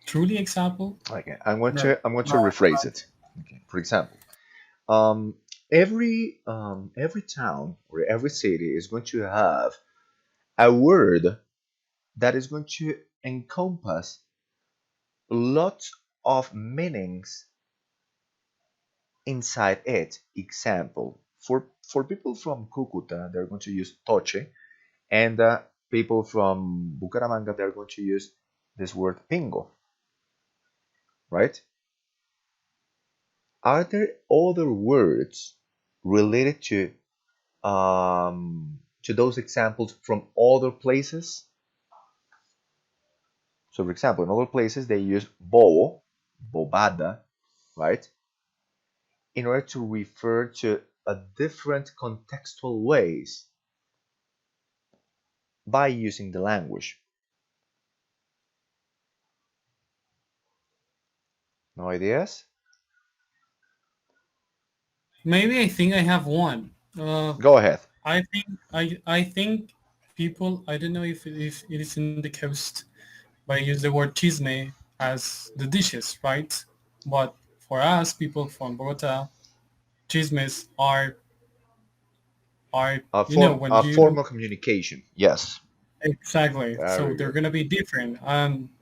truly example, Okay. no. I'm going to rephrase it. Okay. For example, um, every town or every city is going to have a word that is going to encompass lots of meanings inside it. Example, for people from Cucuta, they're going to use toche, and people from Bucaramanga, they're going to use this word pingo, right? Are there other words related to those examples from other places? So, for example, in other places they use bobo, bobada, right, in order to refer to a different contextual ways by using the language. No ideas? Maybe I think I have one. Go ahead. I think people. I don't know if it is in the coast, but I use the word chisme as the dishes, right? But for us, people from Bogota, chismes are when A you formal communication. Yes, exactly. So very they're good. gonna be different.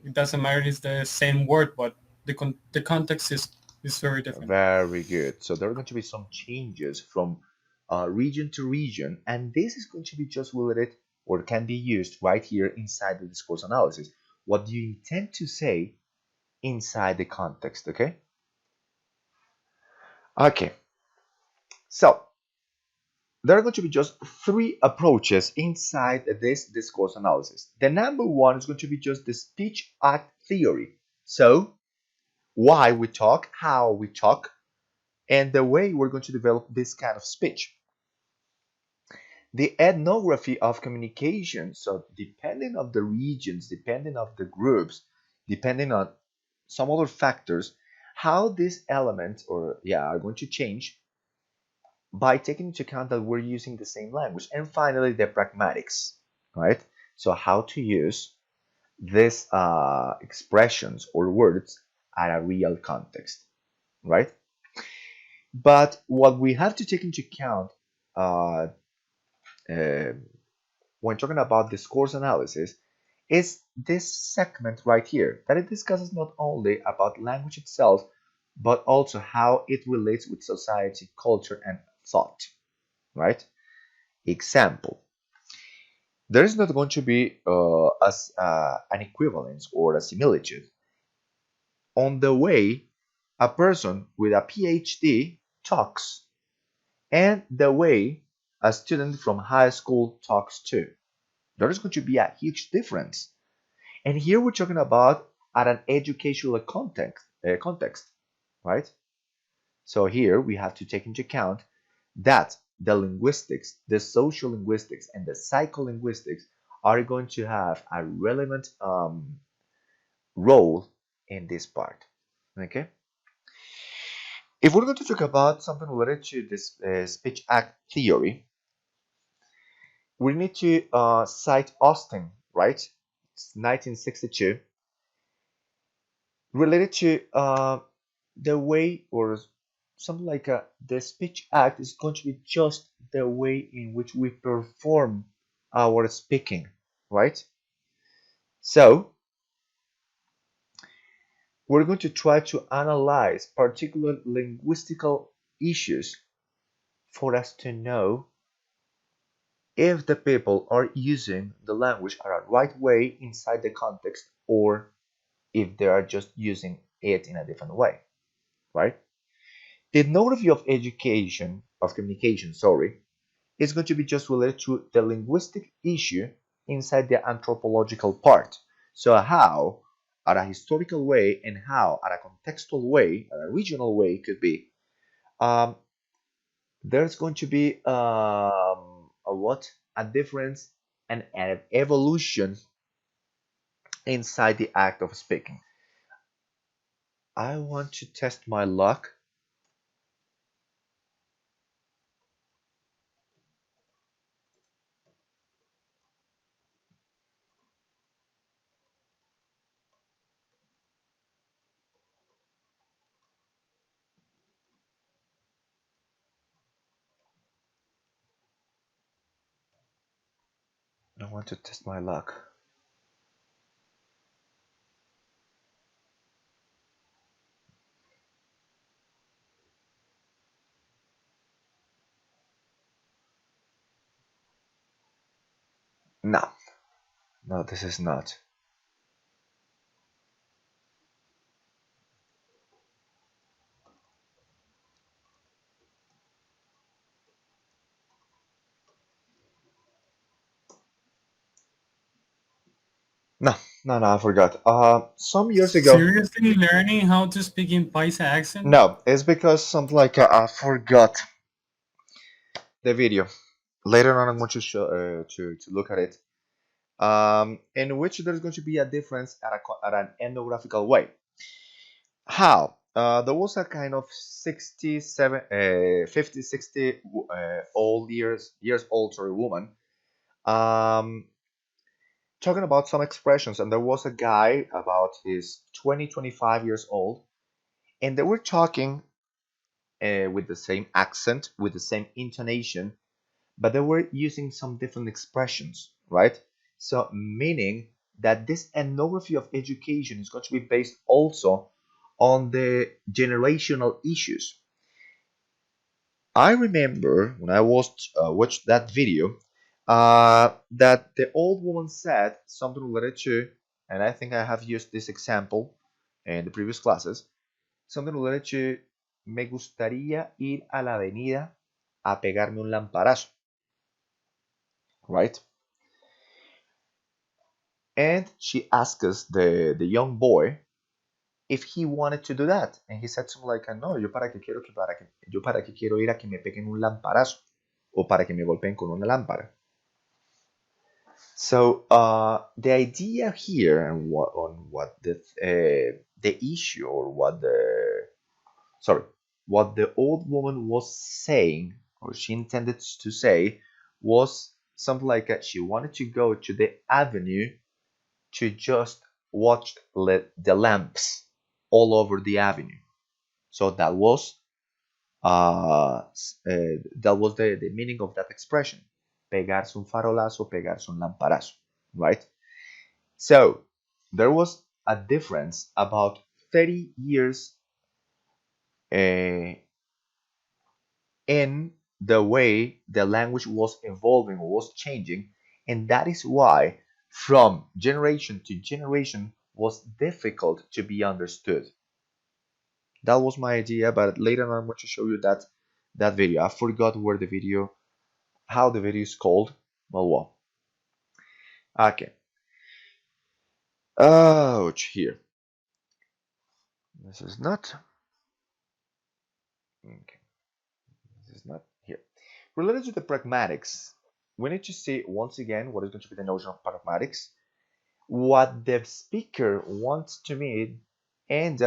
It doesn't matter. It's the same word, but the context is very different. Very good. So there are going to be some changes from region to region, and this is going to be just related or can be used right here inside the discourse analysis. What do you intend to say inside the context? Okay. Okay. So there are going to be just three approaches inside this discourse analysis. The number one is going to be just the speech act theory. So why we talk, how we talk, and the way we're going to develop this kind of speech. The ethnography of communication, so depending on the regions, depending on the groups, depending on some other factors, how these elements or yeah are going to change by taking into account that we're using the same language. And finally, the pragmatics, right? So how to use these expressions or words at a real context, right? But what we have to take into account uh, uh, when talking about discourse analysis is this segment right here, that it discusses not only about language itself, but also how it relates with society, culture, and thought, right? Example, there is not going to be an equivalence or a similitude on the way a person with a PhD talks and the way a student from high school talks too. There is going to be a huge difference. And here we're talking about at an educational context, right? So here we have to take into account that the linguistics, the social linguistics, and the psycholinguistics are going to have a relevant role in this part. Okay. If we're going to talk about something related to this speech act theory, we need to cite Austin, right? It's 1962, related to the way or something like the speech act is going to be just the way in which we perform our speaking, right? So we're going to try to analyze particular linguistical issues for us to know if the people are using the language at a right way inside the context or if they are just using it in a different way, right? The ethnography of education, of communication, sorry, is going to be just related to the linguistic issue inside the anthropological part. So how, at a historical way, and how, at a contextual way, at a regional way, could be. Um, there's going to be a what? A difference and an evolution inside the act of speaking. I want to test my luck. I want to test my luck. No, no, this is not. No, no, I forgot. Some years ago. Seriously, learning how to speak in Paisa accent? No, it's because something like I forgot the video. Later on, I'm going to show to look at it. In which there's going to be a difference at an ethnographical way. How? There was a kind of 67, 50, 60 old years old, sorry, woman, um, talking about some expressions, and there was a guy about his 20, 25 years old, and they were talking with the same accent, with the same intonation, but they were using some different expressions, right? So, meaning that this ethnography of education is going to be based also on the generational issues. I remember when I watched that video that the old woman said something related to, and I think I have used this example in the previous classes, something related to, me gustaría ir a la avenida a pegarme un lamparazo, right? And she asked us, the young boy, if he wanted to do that. And he said something like, no, yo para que quiero ir a que me peguen un lamparazo o para que me golpeen con una lámpara. So the idea here and what the issue or what the old woman was saying or she intended to say was something like she wanted to go to the avenue to just watch the lamps all over the avenue. So that was the meaning of that expression. Pegarse un farolazo, pegarse un lamparazo, right? So there was a difference about 30 years uh, in the way the language was evolving, was changing, and that is why from generation to generation was difficult to be understood. That was my idea, but later on I'm going to show you that video. I forgot where the video, how the video is called. Well, okay. Ouch, here. This is not. Okay, this is not here. Related to the pragmatics, we need to see once again what is going to be the notion of pragmatics, what the speaker wants to mean, and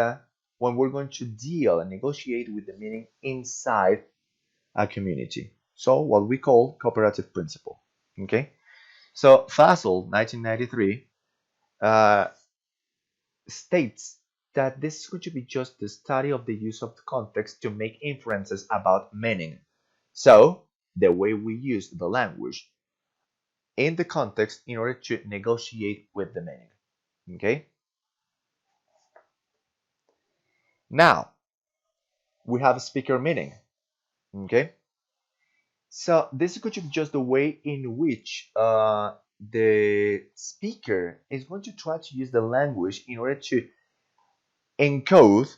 when we're going to deal and negotiate with the meaning inside a community. So what we call cooperative principle. Okay, so Fassel, 1993, states that this is going to be just the study of the use of the context to make inferences about meaning. So the way we use the language in the context in order to negotiate with the meaning. Okay. Now we have speaker meaning. Okay. So this is going to be just the way in which the speaker is going to try to use the language in order to encode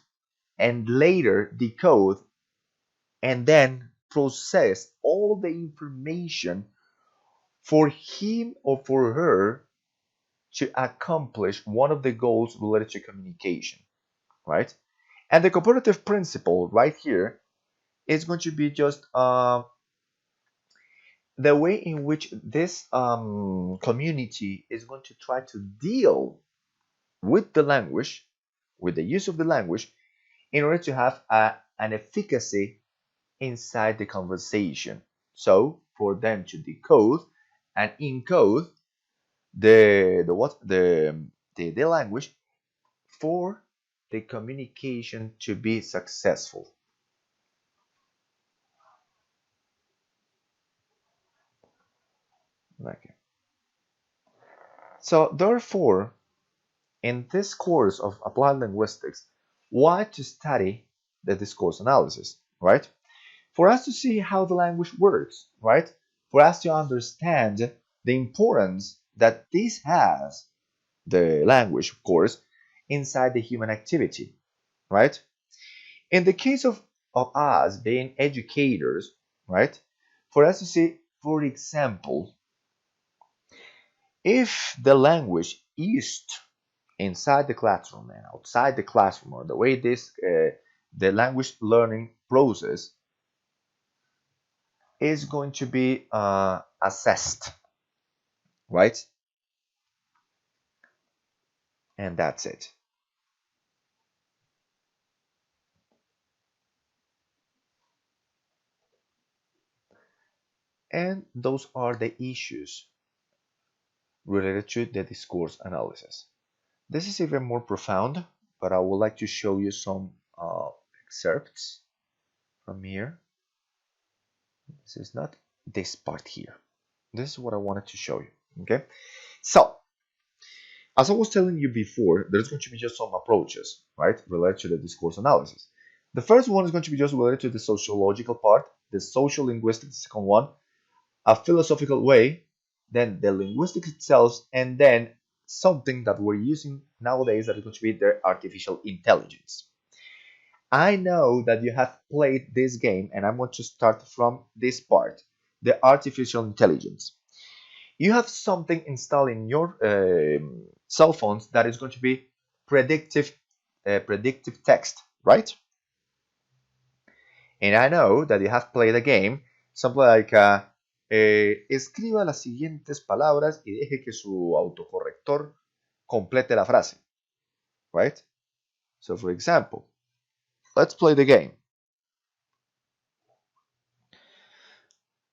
and later decode and then process all the information for him or for her to accomplish one of the goals related to communication, right? And the cooperative principle right here is going to be just the way in which this community is going to try to deal with the language, with the use of the language, in order to have an efficacy inside the conversation. So for them to decode and encode the language for the communication to be successful. Okay. So therefore, in this course of applied linguistics, why to study the discourse analysis, right? For us to see how the language works, right? For us to understand the importance that this has, the language, of course, inside the human activity, right? In the case of us being educators, right? For us to see, for example, if the language used inside the classroom and outside the classroom, or the way the language learning process is going to be assessed, right? And that's it. And those are the issues related to the discourse analysis. This is even more profound, but I would like to show you some excerpts from here. This is not this part here. This is what I wanted to show you. Okay, so as I was telling you before, there's going to be just some approaches, right, related to the discourse analysis. The first one is going to be just related to the sociological part, the social linguistics, the second one, a philosophical way, then the linguistics itself, and then something that we're using nowadays that is going to be the artificial intelligence. I know that you have played this game, and I'm going to start from this part, the artificial intelligence. You have something installed in your cell phones that is going to be predictive text, right? And I know that you have played a game, something like escriba las siguientes palabras y deje que su autocorrector complete la frase, right? So for example, let's play the game.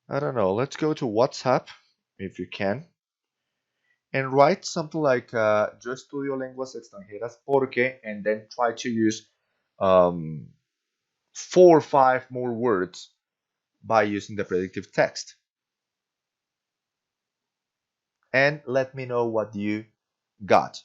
I don't know, let's go to WhatsApp if you can, and write something like yo estudio lenguas extranjeras porque, and then try to use 4 or 5 more words by using the predictive text. And let me know what you got.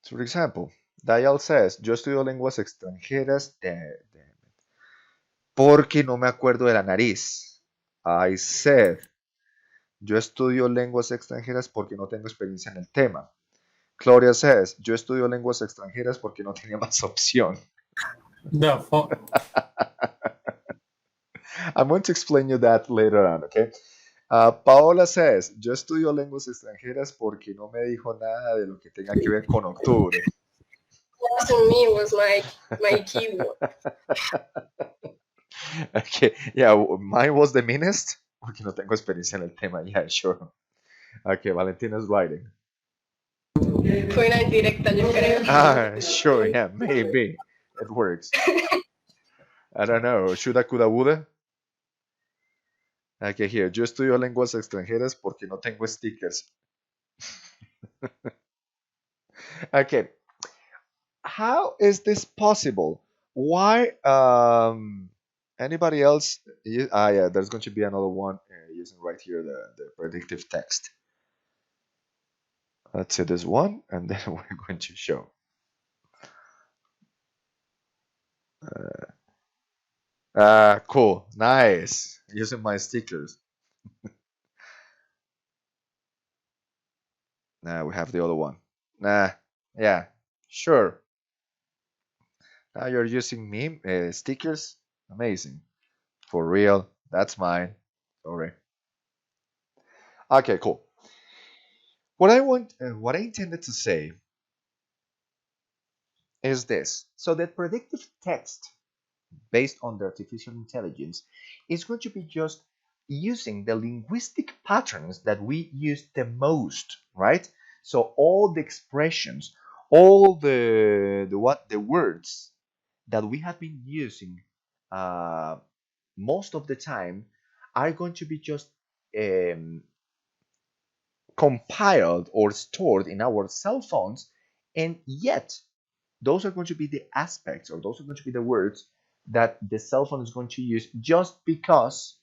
So, for example, Dayal says, yo estudio lenguas extranjeras porque no me acuerdo de la nariz. I said, yo estudio lenguas extranjeras porque no tengo experiencia en el tema. Gloria says, yo estudio lenguas extranjeras porque no tenía más opción. The fuck? I'm going to explain you that later on, okay? Paola says, yo estudio lenguas extranjeras porque no me dijo nada de lo que tenga que ver con octubre. To me was my keyword. Okay, yeah, mine was the meanest porque no tengo experiencia en el tema. Yeah, sure. Okay, Valentina's writing. Fue una indirecta, yo creo. Sure, yeah, maybe. It works. I don't know. Shoulda, coulda, woulda. Okay, here. Yo estudio lenguas extranjeras porque no tengo stickers. Okay. How is this possible? Why? Anybody else? Yeah, there's going to be another one using right here the predictive text. Let's see this one, and then we're going to show. Cool, nice. Using my stickers. Now we have the other one. Yeah, sure. Now you're using meme stickers. Amazing. For real. That's mine. Sorry. Okay, cool. What I intended to say is this. So that predictive text based on the artificial intelligence is going to be just using the linguistic patterns that we use the most, right? So all the expressions, all the words that we have been using most of the time are going to be just um, compiled or stored in our cell phones, and yet those are going to be the aspects, or those are going to be the words that the cell phone is going to use just because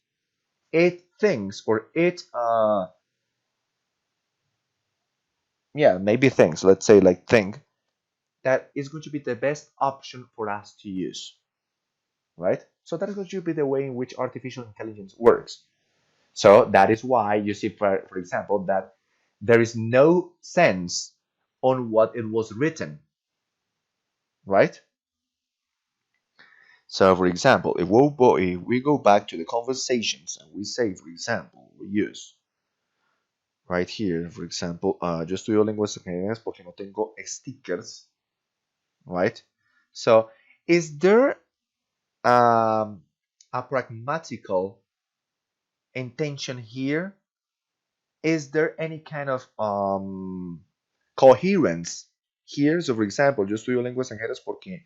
it thinks, or it maybe thinks, let's say like think, that is going to be the best option for us to use, right? So that is going to be the way in which artificial intelligence works. So that is why you see, for example, that there is no sense on what it was written, right? So, for example, if we go back to the conversations and we say, for example, we use right here, for example, yo estudio lenguas extranjeras porque no tengo stickers, right? So, is there a pragmatical intention here? Is there any kind of coherence here? So, for example, yo estudio lenguas extranjeras porque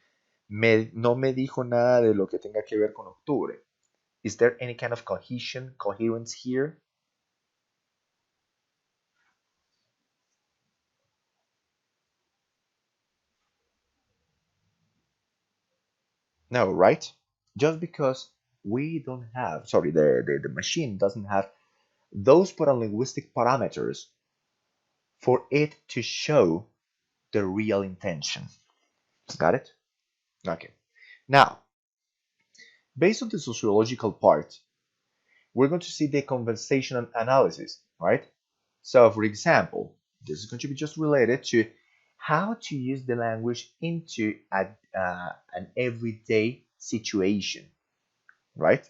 no me dijo nada de lo que tenga que ver con octubre. Is there any kind of coherence here? No, right? Just because we don't have, sorry, the machine doesn't have those paralinguistic parameters for it to show the real intention. Got it? Okay. Now, based on the sociological part, we're going to see the conversational analysis, right? So, for example, this is going to be just related to how to use the language into an everyday situation, right?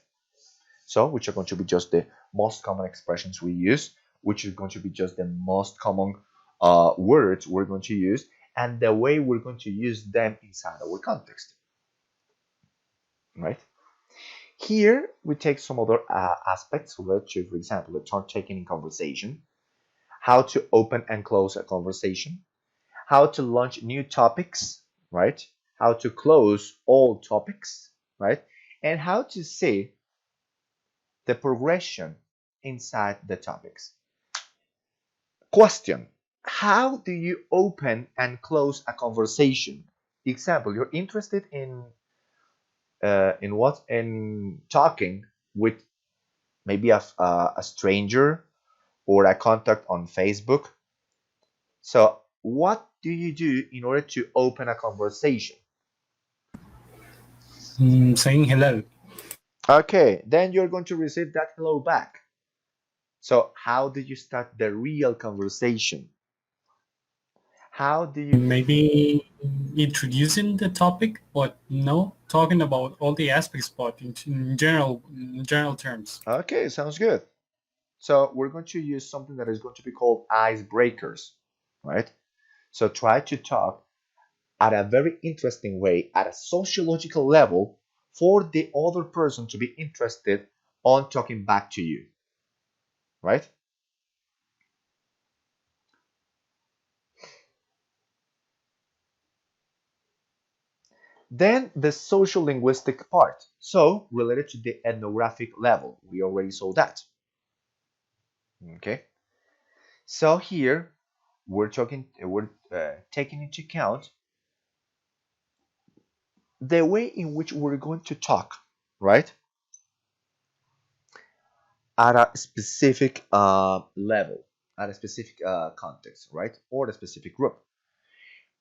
So, which are going to be just the most common expressions we use, which is going to be just the most common words we're going to use, and the way we're going to use them inside our context, right? Here, we take some other aspects related to, for example, the turn taking in conversation. how to open and close a conversation, how to launch new topics, right? How to close all topics, right? And how to see the progression inside the topics. Question: how do you open and close a conversation? Example: you're interested in what? In talking with maybe a stranger or a contact on Facebook. So what do you do in order to open a conversation? Saying hello. Okay, then you're going to receive that hello back. So how do you start the real conversation? How do you... Maybe introducing the topic, but no talking about all the aspects, but in general terms. Okay, sounds good. So we're going to use something that is going to be called icebreakers, right? So try to talk at a very interesting way, at a sociological level, for the other person to be interested on talking back to you, right? Then the social linguistic part. So related to the ethnographic level, we already saw that. Okay. So here we're taking into account the way in which we're going to talk, right? At a specific level, at a specific context, right? Or a specific group.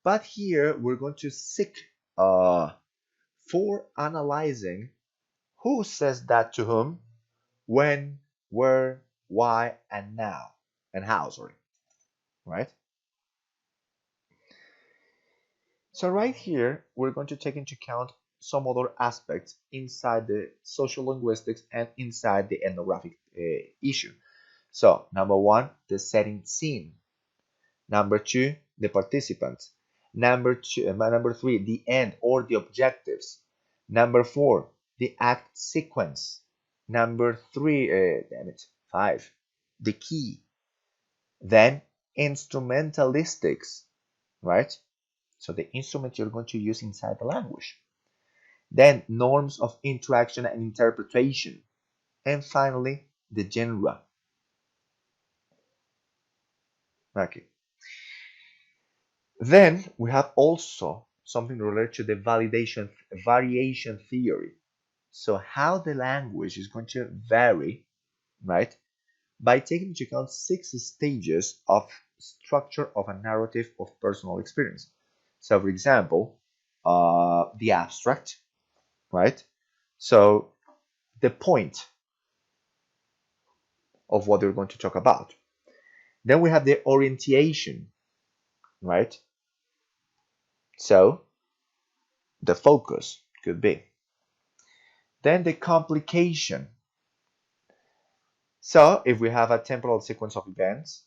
But here we're going to seek for analyzing who says that to whom, when, where, why, and now, and how, sorry, right? So right here, we're going to take into account some other aspects inside the social linguistics and inside the ethnographic issue. So number one, the setting scene. Number two, the participants. Number three, the end or the objectives. Number four, the act sequence. Number five, the key. Then instrumentalistics, right? So the instrument you're going to use inside the language. Then norms of interaction and interpretation. And finally, the genre. Okay. Then we have also something related to the variation theory. So how the language is going to vary, right? By taking into account 6 stages of structure of a narrative of personal experience. So for example, the abstract, right? So the point of what we're going to talk about. Then we have the orientation, right? So the focus could be. Then the complication. So if we have a temporal sequence of events,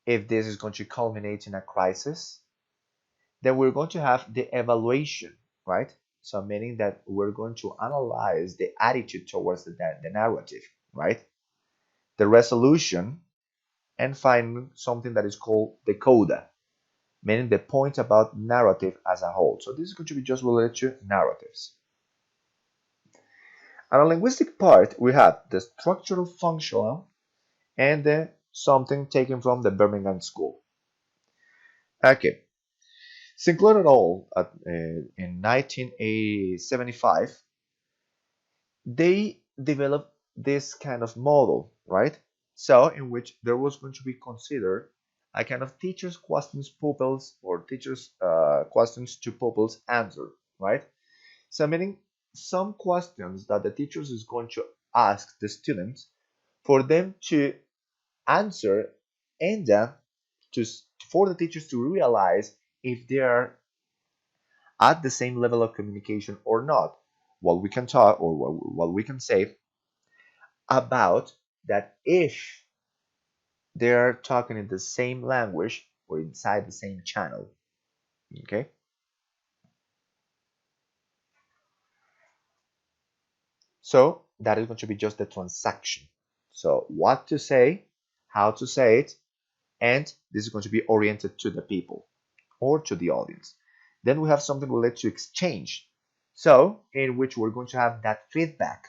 if this is going to culminate in a crisis, then we're going to have the evaluation, right? So meaning that we're going to analyze the attitude towards the narrative, right? The resolution, and finally something that is called the coda, meaning the point about narrative as a whole. So this is going to be just related to narratives. On the linguistic part, we have the structural functional and the something taken from the Birmingham School. Okay. Sinclair et al. In 1975, they developed this kind of model, right? So in which there was going to be considered a kind of teachers questions pupils or teachers questions to pupils answer, right? So meaning some questions that the teachers is going to ask the students for them to answer, and then to for the teachers to realize if they are at the same level of communication or not. What we can talk or what we can say about that, if they're talking in the same language or inside the same channel. Okay. So that is going to be just the transaction. So what to say, how to say it, and this is going to be oriented to the people or to the audience. Then we have something related to exchange, so in which we're going to have that feedback.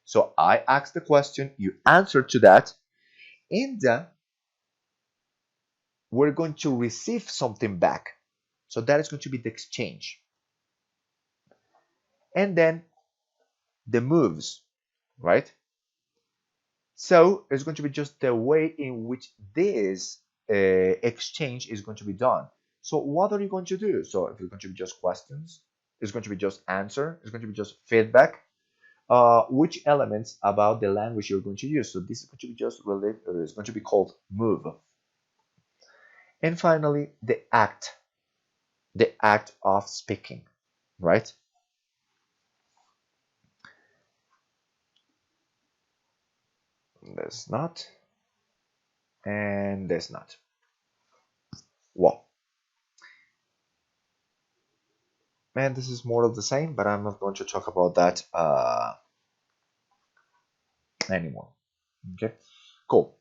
So I ask the question, you answer to that, and we're going to receive something back. So that is going to be the exchange. And then the moves, right? So it's going to be just the way in which this exchange is going to be done. So what are you going to do? So if it's going to be just questions, it's going to be just answer, it's going to be just feedback. Which elements about the language you're going to use? So this is going to be just related, it's going to be called move. And finally, the act of speaking, right? There's not, and there's not. Well, man, this is more of the same, but I'm not going to talk about that anymore. Okay, cool.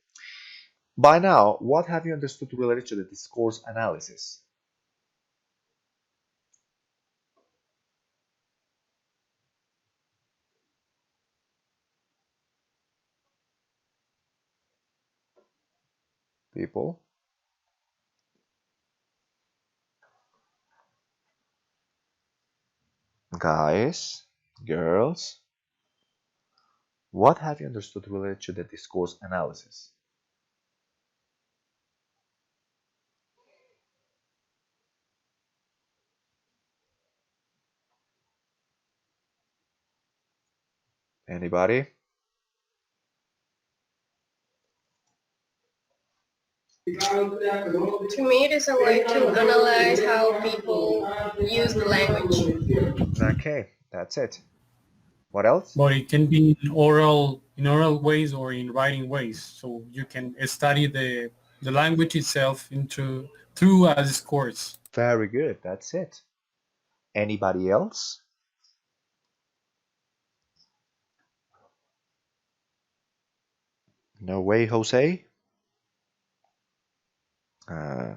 By now, what have you understood related to the discourse analysis? People, guys, girls, what have you understood related to the discourse analysis? Anybody? To me, it is a way to analyze how people use the language. Okay, that's it. What else? But it can be in oral ways or in writing ways. So you can study the language itself into through a discourse. Very good, that's it. Anybody else? No way, Jose?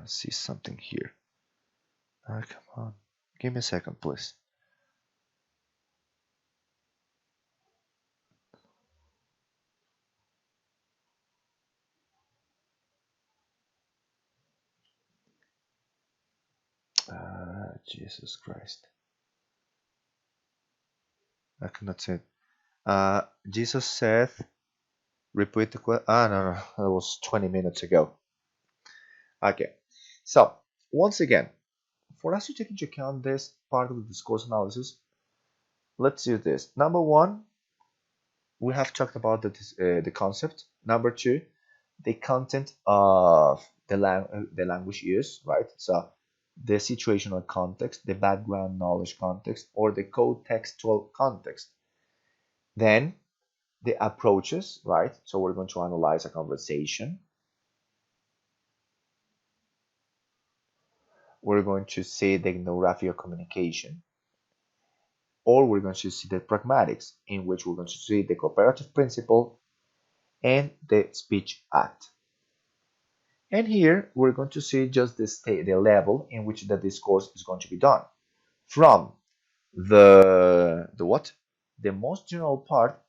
See something here. Come on. Give me a second, please. Jesus Christ. I cannot say it. Jesus said, repeat the question. No, that was 20 minutes ago. Okay. So, once again, for us to take into account this part of the discourse analysis, let's do this. Number one, we have talked about the concept. Number two, the content of the language used, right? So the situational context, the background knowledge context, or the contextual context. Then the approaches, right? So we're going to analyze a conversation. We're going to see the ethnography of communication, or we're going to see the pragmatics, in which we're going to see the cooperative principle and the speech act. And here we're going to see just the level in which the discourse is going to be done, from the what? The most general part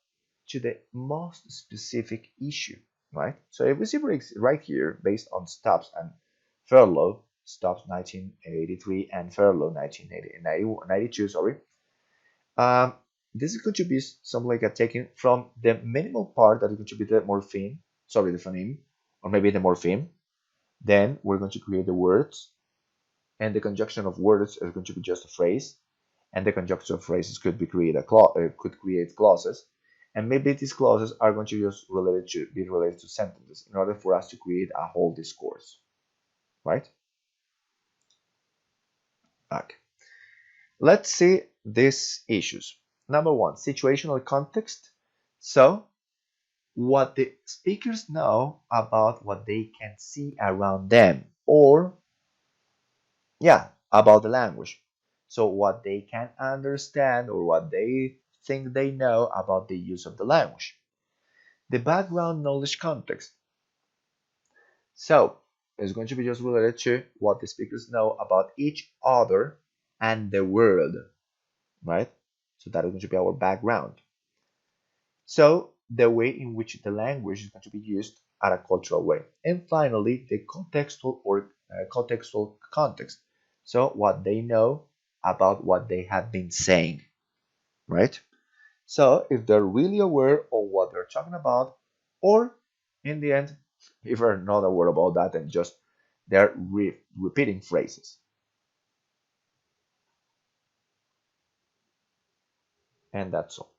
to the most specific issue, right? So if we see right here, based on Stubbs and Fairlow, Stubbs 1983 and Fairlow 1992, sorry, this is going to be something like a taken from the minimal part that is going to be the morpheme, sorry, the phoneme, or maybe the morpheme. Then we're going to create the words, and the conjunction of words is going to be just a phrase, and the conjunction of phrases could be could create clauses, and maybe these clauses are going to be related to sentences in order for us to create a whole discourse, right? Okay. Let's see these issues. Number one, situational context. So what the speakers know about what they can see around them, or yeah, about the language. So what they can understand or what they think they know about the use of the language. The background knowledge context. So is going to be just related to what the speakers know about each other and the world, right? So that is going to be our background. So the way in which the language is going to be used at a cultural way. And finally, the contextual or contextual context. So what they know about what they have been saying, right? So if they're really aware of what they're talking about, or in the end, if they're not aware about that and just they're repeating phrases. And that's all.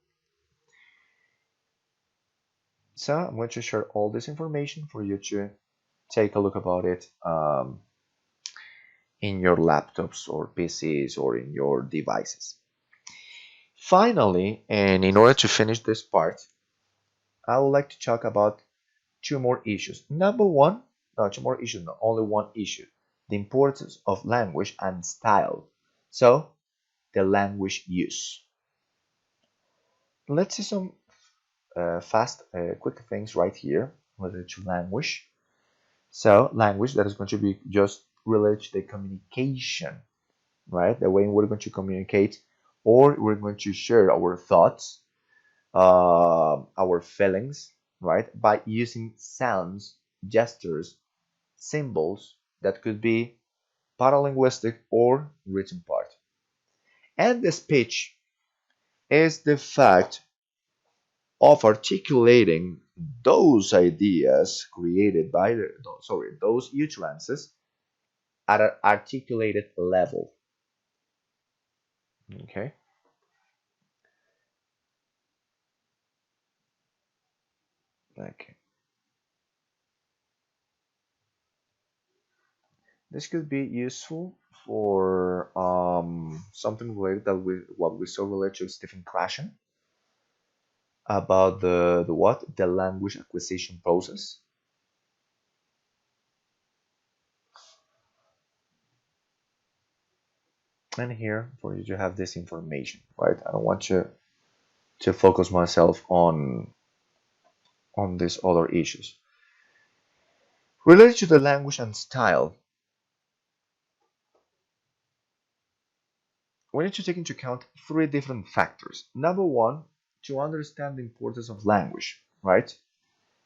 So I'm going to share all this information for you to take a look about it in your laptops or PCs or in your devices. Finally, and in order to finish this part, I would like to talk about two more issues. Number one, no, two more issues, not only one issue, the importance of language and style. So, the language use. Let's see some quick things right here related to language. So, language that is going to be just related to the communication, right? The way we're going to communicate, or we're going to share our thoughts, our feelings, right? By using sounds, gestures, symbols that could be paralinguistic or written part. And the speech is the fact of articulating those ideas created by those utterances at an articulated level. Okay. Okay. This could be useful for something related that what we saw related to Stephen Krashen about the what the language acquisition process. And here for you to have this information, right? I don't want to focus myself on these other issues related to the language and style. We need to take into account three different factors. Number one, to understand the importance of language, right?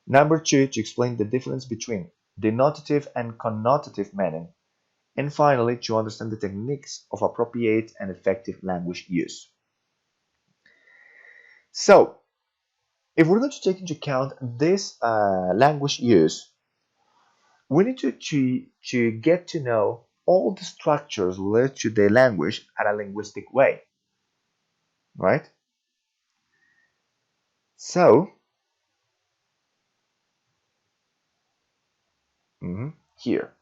Number two, to explain the difference between denotative and connotative meaning. And finally, to understand the techniques of appropriate and effective language use. So, if we're going to take into account this language use, we need to get to know all the structures related to the language at a linguistic way, right? So, here,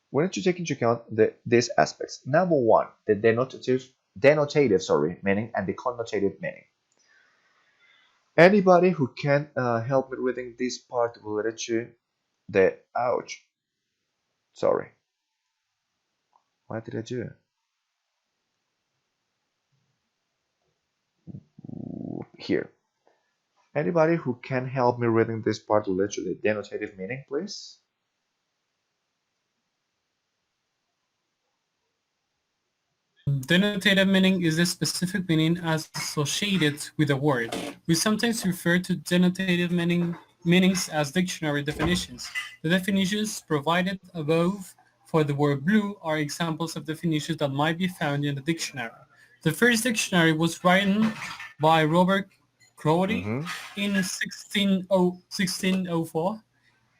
we need to take into account these aspects. Number one, the denotative meaning and the connotative meaning. Anybody who can help me reading this part related to the ouch. Sorry. What did I do? Here. Anybody who can help me reading this part related to the denotative meaning, please? Denotative meaning is the specific meaning as associated with a word. We sometimes refer to denotative meanings as dictionary definitions. The definitions provided above for the word blue are examples of definitions that might be found in the dictionary. The first dictionary was written by Robert Crowley in 1604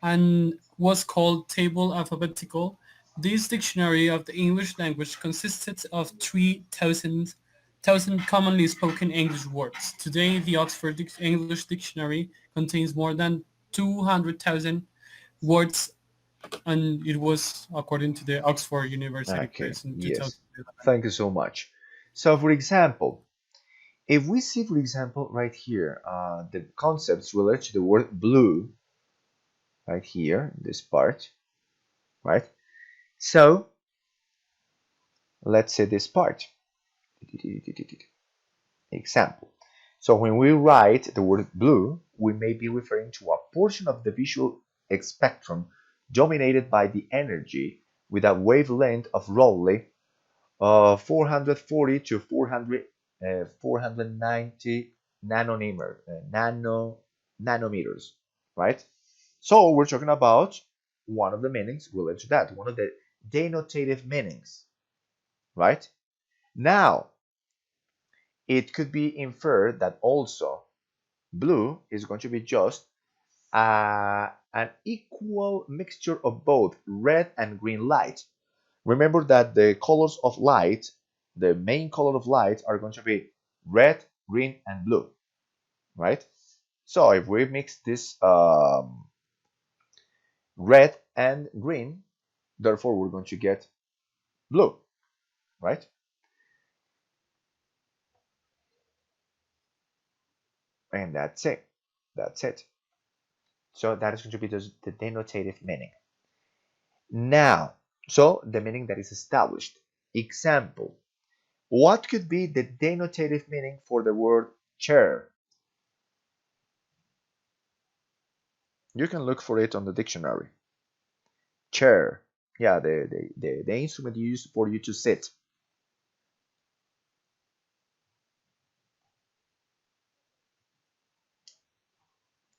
and was called Table Alphabetical. This dictionary of the English language consisted of 3,000 commonly spoken English words. Today, the Oxford English Dictionary contains more than 200,000 words, and it was according to the Oxford University Press in Yes. 2011. Thank you so much. So, for example, if we see, for example, right here, the concepts related to the word blue, right here, this part, right? So, let's say this part. Example. So when we write the word blue, we may be referring to a portion of the visual spectrum dominated by the energy with a wavelength of roughly 440 to 490 nanometers, right? So we're talking about one of the meanings related to that, one of the denotative meanings, right? Now, it could be inferred that also blue is going to be just an equal mixture of both red and green light. Remember that the colors of light, the main color of light, are going to be red, green, and blue, right? So if we mix this red and green, therefore we're going to get blue, right? And that's it. That's it. So that is going to be the denotative meaning. Now, so the meaning that is established. Example, what could be the denotative meaning for the word chair? You can look for it on the dictionary. Chair. Yeah, the instrument used for you to sit.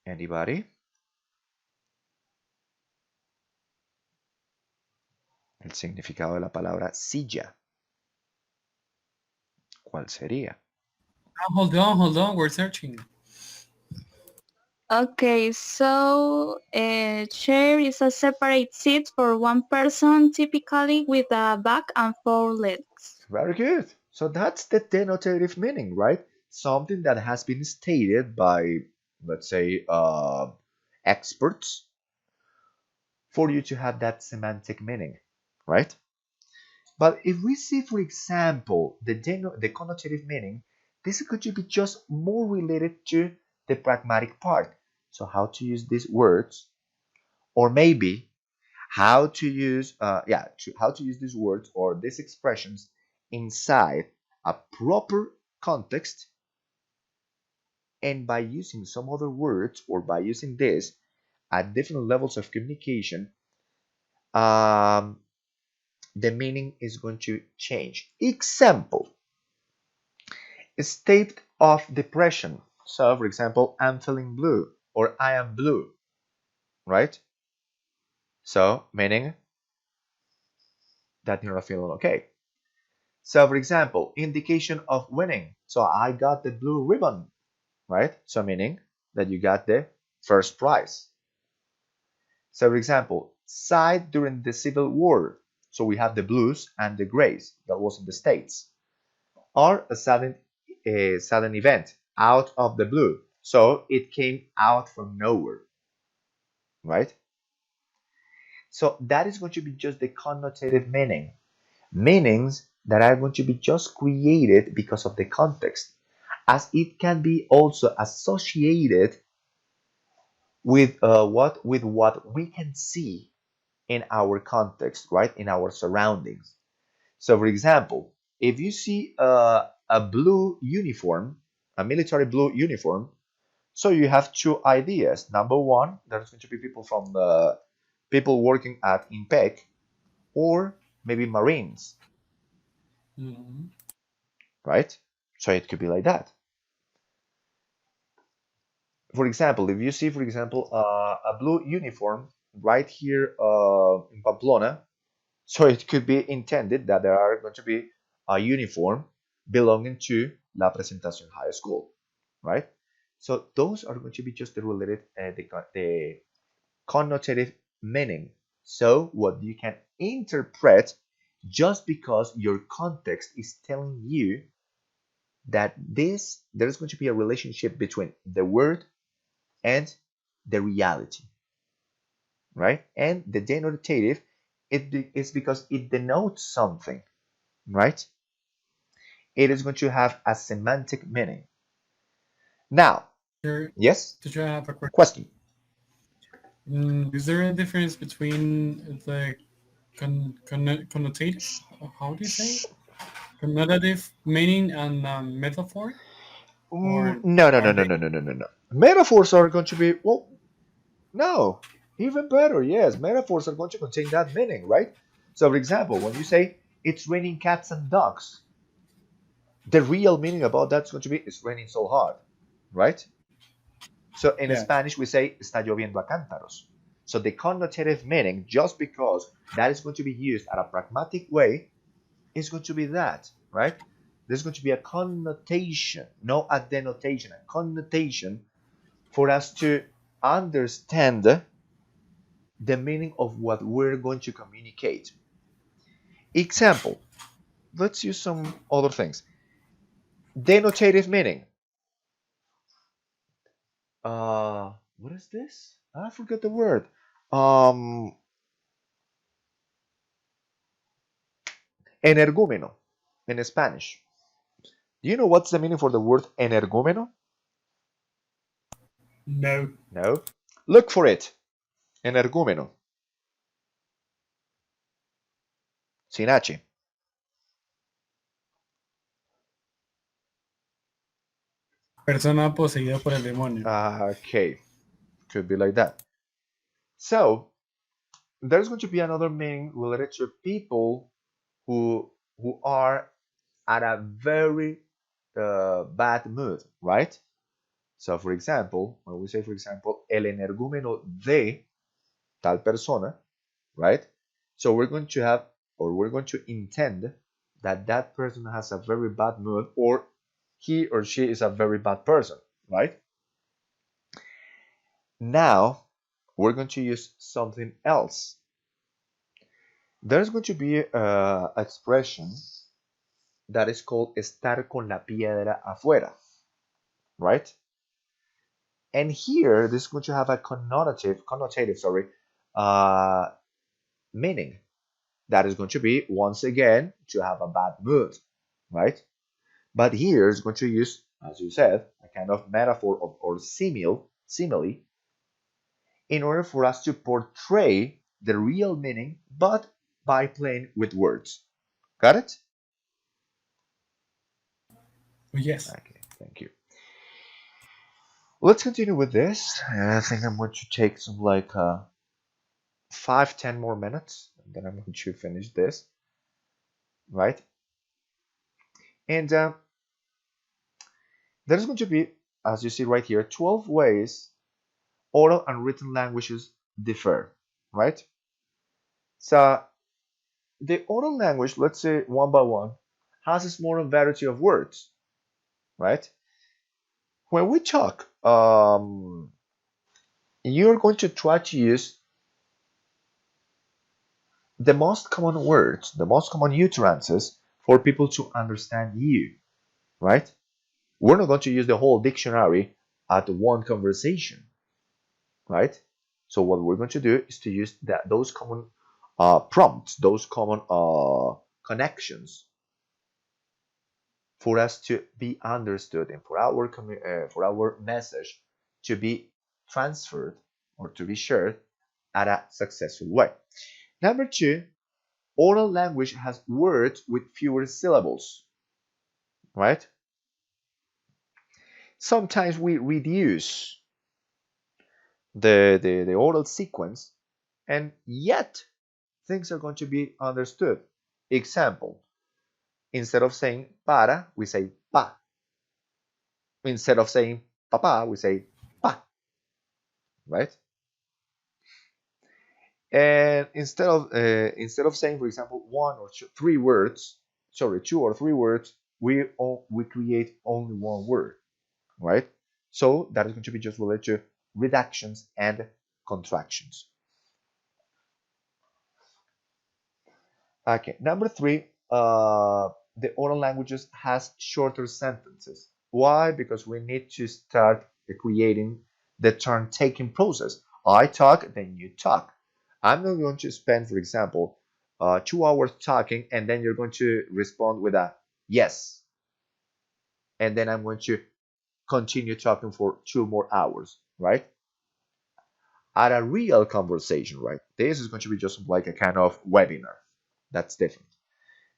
Anybody? El significado de la palabra silla. ¿Cuál sería? Hold on, we're searching. Okay, so a chair is a separate seat for one person, typically with a back and four legs. Very good. So that's the denotative meaning, right? Something that has been stated by, let's say, experts for you to have that semantic meaning, right? But if we see, for example, the connotative meaning, this could be just more related to the pragmatic part. So how to use these words, or maybe how to use, how to use these words or these expressions inside a proper context, and by using some other words or by using this at different levels of communication, the meaning is going to change. Example, a state of depression. So, for example, I'm feeling blue or I am blue, right? So, meaning that you're not feeling okay. So, for example, indication of winning. So, I got the blue ribbon, right? So, meaning that you got the first prize. So, for example, side during the Civil War. So, we have the blues and the grays. That was in the States. Or a sudden event out of the blue. So, it came out from nowhere, right? So, that is going to be just the connotative meaning. Meanings that are going to be just created because of the context, as it can be also associated with what we can see in our context, right, in our surroundings. So for example, if you see a blue uniform, a military blue uniform, so you have two ideas. Number one, there's going to be people from the people working at IMPEC, or maybe Marines, right? So it could be like that. For example, if you see, for example, a blue uniform right here in Pamplona, so it could be intended that there are going to be a uniform belonging to La Presentación High School, right? So those are going to be just the related, the connotative meaning. So what you can interpret just because your context is telling you that there is going to be a relationship between the word and the reality, right? And the denotative, it is because it denotes something, right? It is going to have a semantic meaning. Now, yes? Did you have a Question. Is there a difference between the connotative, how do you say it? Connotative meaning and metaphor? Or No. are they- Metaphors are going to be, well, no. Even better, yes. Metaphors are going to contain that meaning, right? So, for example, when you say it's raining cats and dogs, the real meaning about that's going to be it's raining so hard, right? So in Yes. Spanish, we say está lloviendo a cántaros. So the connotative meaning, just because that is going to be used at a pragmatic way, is going to be that, right? There's going to be a connotation, not a denotation, a connotation for us to understand the meaning of what we're going to communicate. Example, let's use some other things. Denotative meaning. What is this? I forgot the word. Um, Energúmeno in Spanish. Do you know what's the meaning for the word energúmeno? No. No. Look for it. Energúmeno. Sin H. Persona poseída por el demonio. Okay. Could be like that. So, there's going to be another meaning related to people who are at a very bad mood, right? So, for example, when we say, for example, el energúmeno de tal persona, right? So we're going to have, or we're going to intend that that person has a very bad mood, or he or she is a very bad person, right? Now, we're going to use something else. There's going to be an expression that is called estar con la piedra afuera, right? And here, this is going to have a connotative, meaning. That is going to be, once again, to have a bad mood, right? But here it's going to use, as you said, a kind of metaphor or simile, in order for us to portray the real meaning, but by playing with words. Got it? Yes. Okay, thank you. Let's continue with this. I think I'm going to take some like 5-10 more minutes, and then I'm going to finish this, right? And there's going to be, as you see right here, 12 ways oral and written languages differ, right? So the oral language, let's say one by one, has a smaller variety of words, right? When we talk, you're going to try to use the most common words, the most common utterances for people to understand you, right? We're not going to use the whole dictionary at one conversation, right? So what we're going to do is to use those common prompts, those common connections for us to be understood and for our message to be transferred or to be shared at a successful way. Number two, oral language has words with fewer syllables, right? Sometimes we reduce the oral sequence, and yet things are going to be understood. Example, instead of saying para, we say pa. Instead of saying papa, we say pa, right? And instead of saying, for example, one or two or three words, we create only one word, right? So that is going to be just related to reductions and contractions. Okay, number three, the oral languages has shorter sentences. Why? Because we need to start creating the turn-taking process. I talk, then you talk. I'm not going to spend, for example, 2 hours talking, and then you're going to respond with a yes. And then I'm going to continue talking for 2 more hours, right? At a real conversation, right? This is going to be just like a kind of webinar. That's different.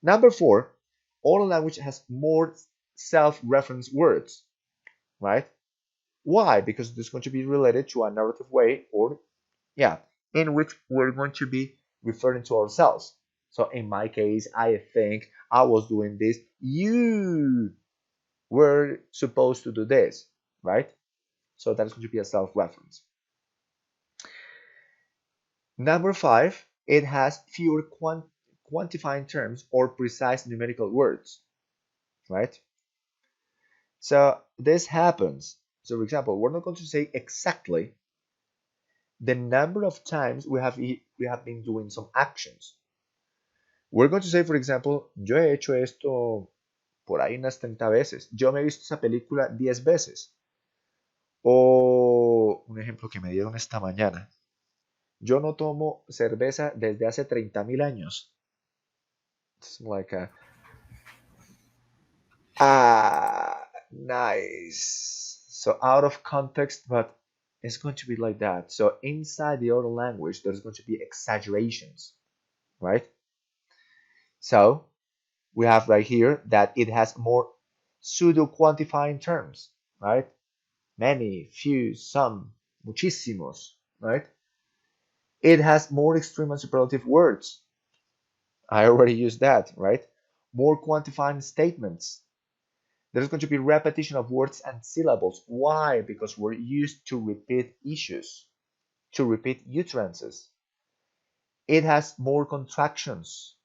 Number four, oral language has more self-reference words, right? Why? Because this is going to be related to a narrative way, or yeah, in which we're going to be referring to ourselves. So in my case, I think I was doing this. You were supposed to do this, right? So that's going to be a self-reference. Number 5, it has fewer quantifying terms or precise numerical words, right? So this happens. So for example, we're not going to say exactly the number of times we have been doing some actions. We're going to say, for example, yo he hecho esto por ahí unas 30 veces. Yo me he visto esa película 10 veces. O un ejemplo que me dieron esta mañana. Yo no tomo cerveza desde hace 30.000 años. It's like nice. So out of context, but it's going to be like that. So inside the other language, there's going to be exaggerations, right? So we have right here that it has more pseudo quantifying terms, right? Many, few, some, muchísimos, right? It has more extreme and superlative words. I already used that, right? More quantifying statements. There's going to be repetition of words and syllables. Why? Because we're used to repeat issues, to repeat utterances. It has more contractions.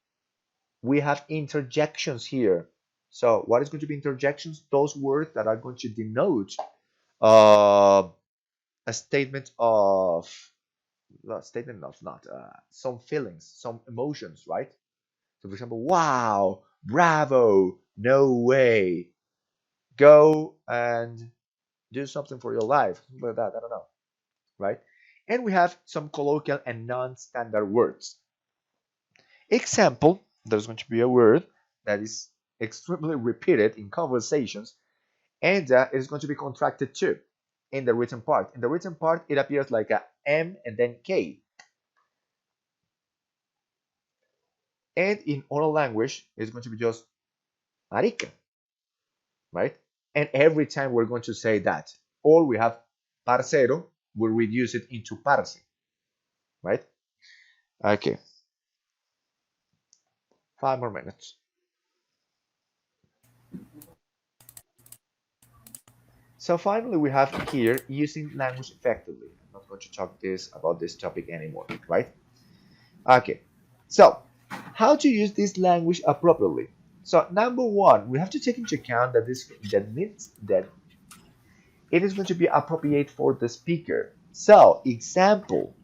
We have interjections here. So what is going to be interjections? Those words that are going to denote a statement of, some feelings, some emotions, right? So for example, wow, bravo, no way, go and do something for your life, something like that, I don't know, right? And we have some colloquial and non-standard words. Example, there's going to be a word that is extremely repeated in conversations, and it is going to be contracted too in the written part. In the written part, it appears like a M and then K. And in oral language, it's going to be just marica, right? And every time we're going to say that, or we have parcero, we reduce it into parce, right? Okay. 5 more minutes. So finally, we have here using language effectively. I'm not going to talk about this topic anymore, right? Okay. So how to use this language appropriately? So number 1, we have to take into account that that it is going to be appropriate for the speaker. So example,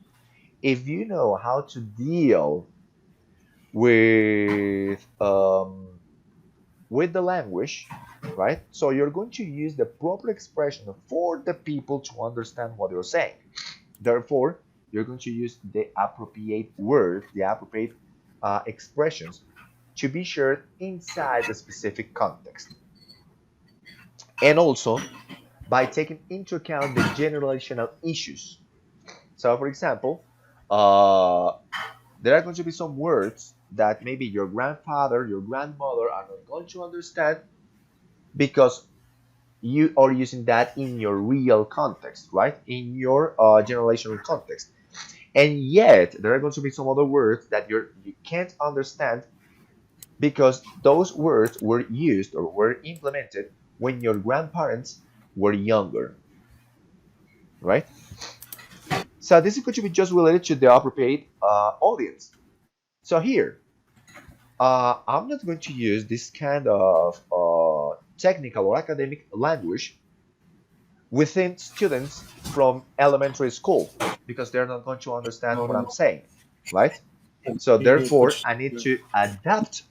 if you know how to deal with the language, right? So you're going to use the proper expression for the people to understand what you're saying. Therefore, you're going to use the appropriate words, the appropriate expressions to be shared inside the specific context. And also by taking into account the generational issues. So, for example, there are going to be some words that maybe your grandfather, your grandmother are not going to understand because you are using that in your real context, right? In your generational context. And yet, there are going to be some other words that you can't understand because those words were used or were implemented when your grandparents were younger, right? So this is going to be just related to the appropriate audience. So here, I'm not going to use this kind of technical or academic language within students from elementary school because they're not going to understand what I'm saying, right? So therefore, I need to adapt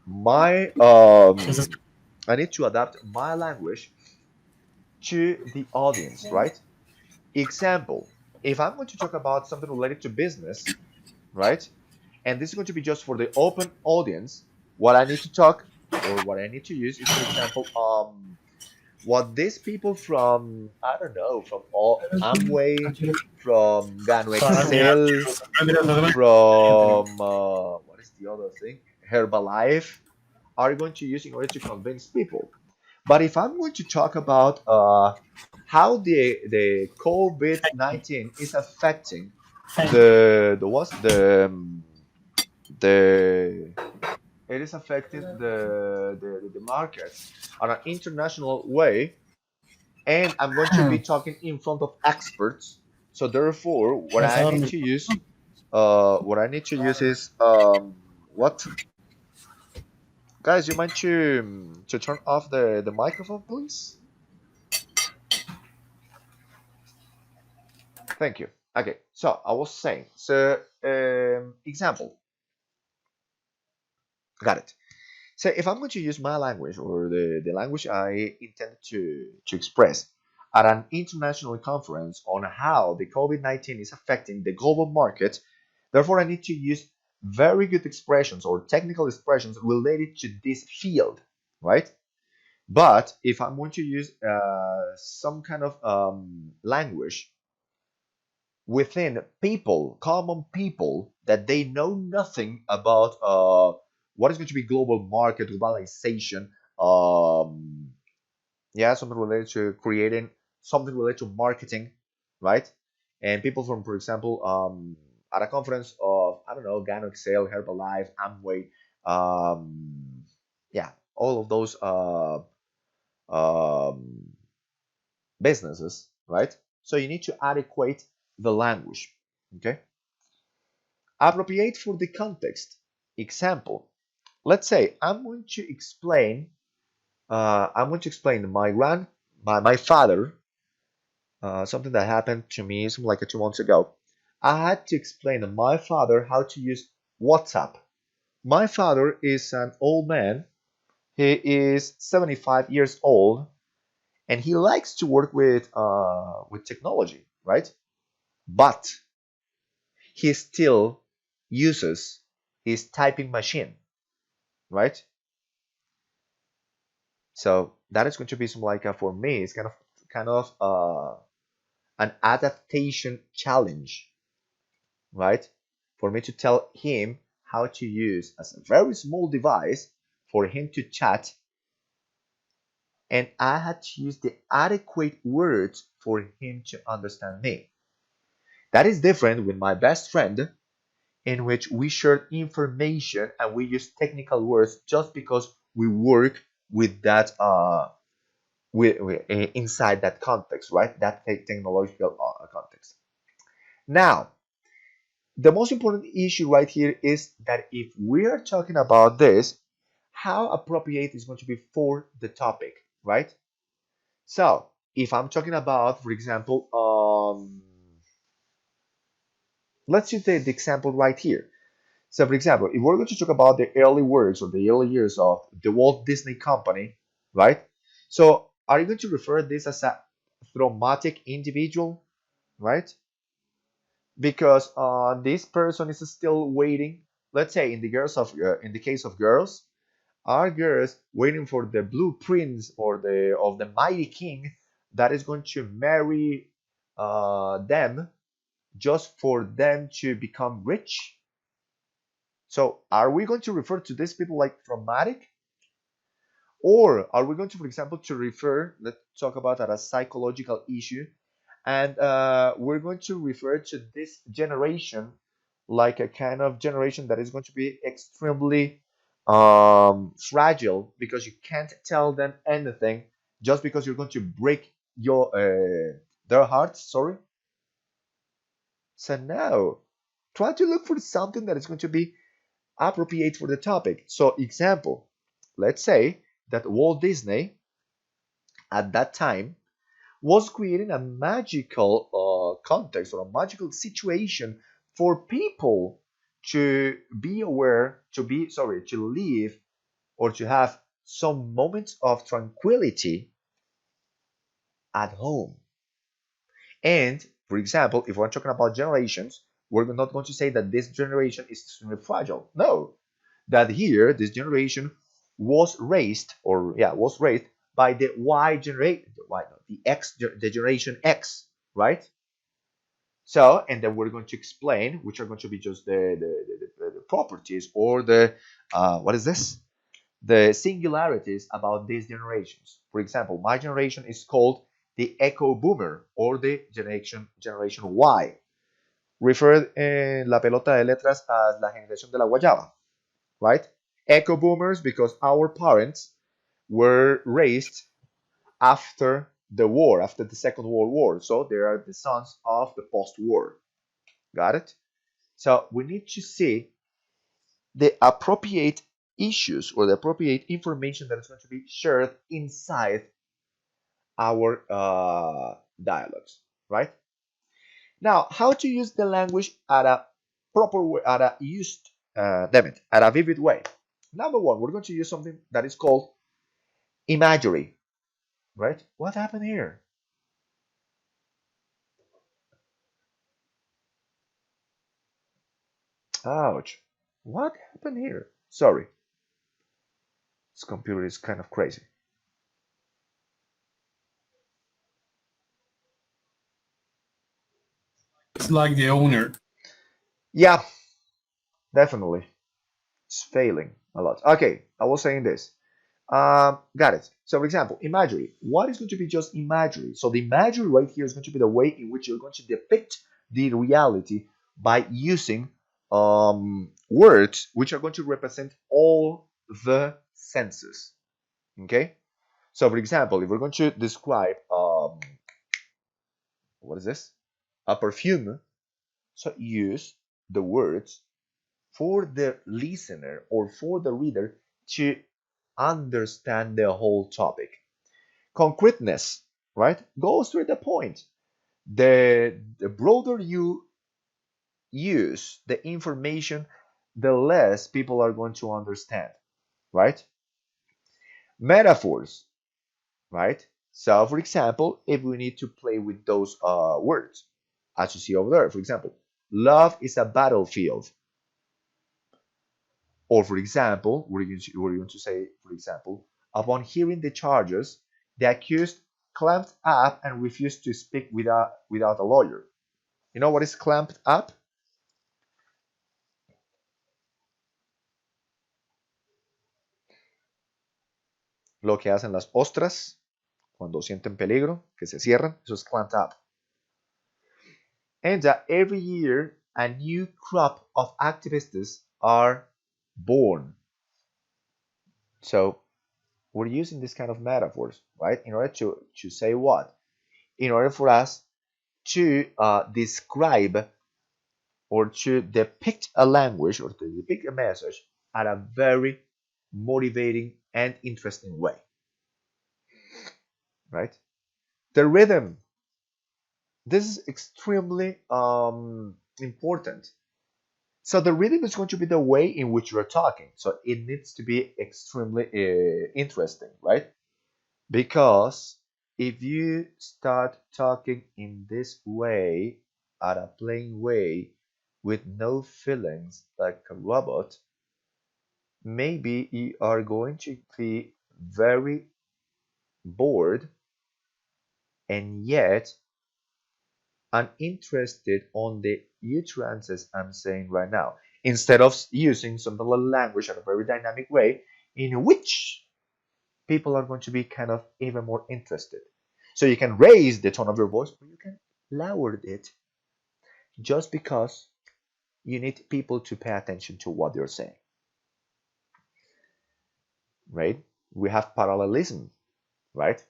my language to the audience, right? Example, if I'm going to talk about something related to business, right? And this is going to be just for the open audience, what I need to talk or what I need to use is, for example, what these people from, I don't know, from Amway, from Gano Excel, from, what is the other thing? Herbalife, are going to use in order to convince people. But if I'm going to talk about how the COVID-19 is affecting Thank you. the what's the it is affecting the markets on an international way, and I'm going to be talking in front of experts. So therefore, Pensador. what I need to use is what guys, you mind to turn off the microphone, please? Thank you. Okay, so I was saying, so example, got it. So if I'm going to use my language or the language I intended to express at an international conference on how the COVID-19 is affecting the global market, therefore I need to use very good expressions or technical expressions related to this field, right? But if I'm going to use some kind of language within people, common people, that they know nothing about what is going to be global market, globalization, um, yeah, something related to creating, something related to marketing, right? And people from, for example, at a conference of, I don't know, Gano Excel, Herbalife, Amway, yeah, all of those um, businesses, right? So you need to adequate the language, okay? Appropriate for the context. Example, let's say I'm going to explain my father, something that happened to me something like 2 months ago. I had to explain to my father how to use WhatsApp. My father is an old man. He is 75 years old, and he likes to work with technology, right? But he still uses his typing machine, right? So that is going to be some like for me, it's kind of an adaptation challenge, right? For me to tell him how to use as a very small device for him to chat, and I had to use the adequate words for him to understand me. That is different with my best friend, in which we share information and we use technical words just because we work with that inside that context, right? That technological context. Now, the most important issue right here is that if we are talking about this, how appropriate is going to be for the topic, right? So, if I'm talking about, for example, let's use the example right here. So, for example, if we're going to talk about the early works or the early years of the Walt Disney Company, right? So, are you going to refer this as a traumatic individual, right? Because this person is still waiting. Let's say in the case of girls, are girls waiting for the blueprints or the of the mighty king that is going to marry them just for them to become rich? So are we going to refer to these people like traumatic? Or are we going to, for example, to refer, let's talk about that as psychological issue, and we're going to refer to this generation like a kind of generation that is going to be extremely fragile because you can't tell them anything just because you're going to break their hearts. Sorry. So now, try to look for something that is going to be appropriate for the topic. So, example, let's say that Walt Disney at that time was creating a magical context or a magical situation for people to be aware, to live or to have some moments of tranquility at home. And for example, if we're talking about generations, we're not going to say that this generation is extremely fragile. No, that here this generation was raised, or yeah, was raised by the Y generation, the generation X, right? So, and then we're going to explain, which are going to be just the properties or the what is this? The singularities about these generations. For example, my generation is called the Echo Boomer or the generation Y. referred in La Pelota de Letras as la generación de la guayaba, right? Echo boomers because our parents were raised after the war, after the Second World War. So they are the sons of the post-war. Got it? So we need to see the appropriate issues or the appropriate information that is going to be shared inside our dialogues, right? Now, how to use the language at a proper way, at a used, damn it, at a vivid way. Number one, we're going to use something that is called imagery, right? What happened here? Ouch. What happened here? Sorry. This computer is kind of crazy. It's like the owner. Yeah, definitely. It's failing a lot. Okay, I was saying this. Got it. So, for example, imagery. What is going to be just imagery? So, the imagery right here is going to be the way in which you're going to depict the reality by using words which are going to represent all the senses. Okay? So, for example, if we're going to describe, what is this? A perfume. So, use the words for the listener or for the reader to understand the whole topic. Concreteness, right? Go straight to the point. The broader you use the information, the less people are going to understand, right? Metaphors, right? So, for example, if we need to play with those words, as you see over there, for example, love is a battlefield. Or, for example, we're going to say, for example, upon hearing the charges, the accused clamped up and refused to speak without a lawyer. You know what is clamped up? Lo que hacen las ostras cuando sienten peligro, que se cierran, eso es clamped up. And every year, a new crop of activists are born. So we're using this kind of metaphors, right? In order to say what? In order for us to describe or to depict a language or to depict a message at a very motivating and interesting way, right? The rhythm. This is extremely important. So the rhythm is going to be the way in which you're talking. So it needs to be extremely interesting, right? Because if you start talking in this way, at a plain way, with no feelings like a robot, maybe you are going to be very bored and yet uninterested on the utterances I'm saying right now. Instead of using some language in a very dynamic way in which people are going to be kind of even more interested. So you can raise the tone of your voice or you can lower it just because you need people to pay attention to what you're saying. Right? We have parallelism, right?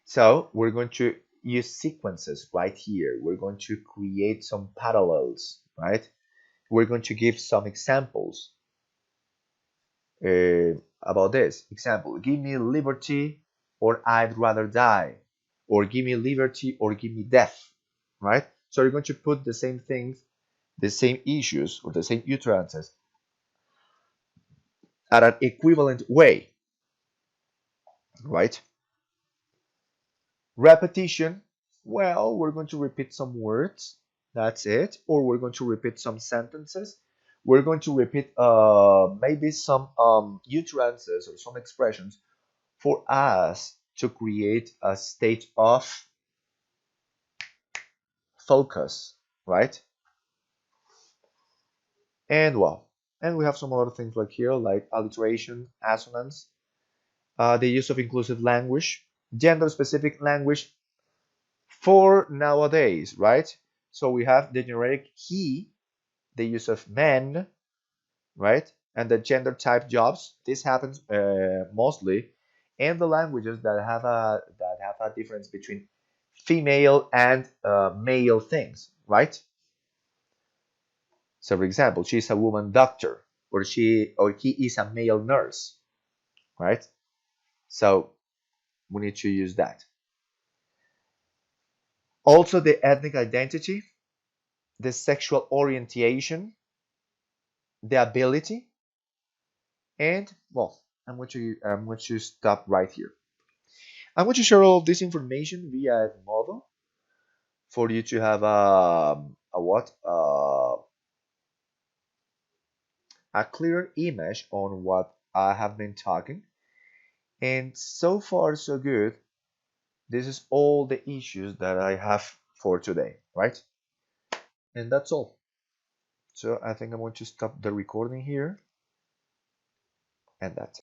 So we're going to use sequences right here. We're going to create some parallels, right? We're going to give some examples about this. Example, give me liberty or I'd rather die. Or give me liberty or give me death, right? So you're going to put the same things, the same issues or the same utterances at an equivalent way, right? Repetition, well, we're going to repeat some words, that's it, or we're going to repeat some sentences. We're going to repeat maybe some utterances or some expressions for us to create a state of focus, right? And well, and we have some other things like here, like alliteration, assonance, the use of inclusive language, gender-specific language for nowadays, right? So we have the generic he, the use of men, right? And the gender type jobs. This happens mostly in the languages that have a difference between female and male things, right? So, for example, she's a woman doctor, or he is a male nurse, right? So we need to use that. Also, the ethnic identity, the sexual orientation, the ability, and well, I'm going to stop right here. I'm going to share all of this information via model for you to have a what a clear image on what I have been talking. And so far, so good. This is all the issues that I have for today, right? And that's all. So I think I'm going to stop the recording here, and that's it.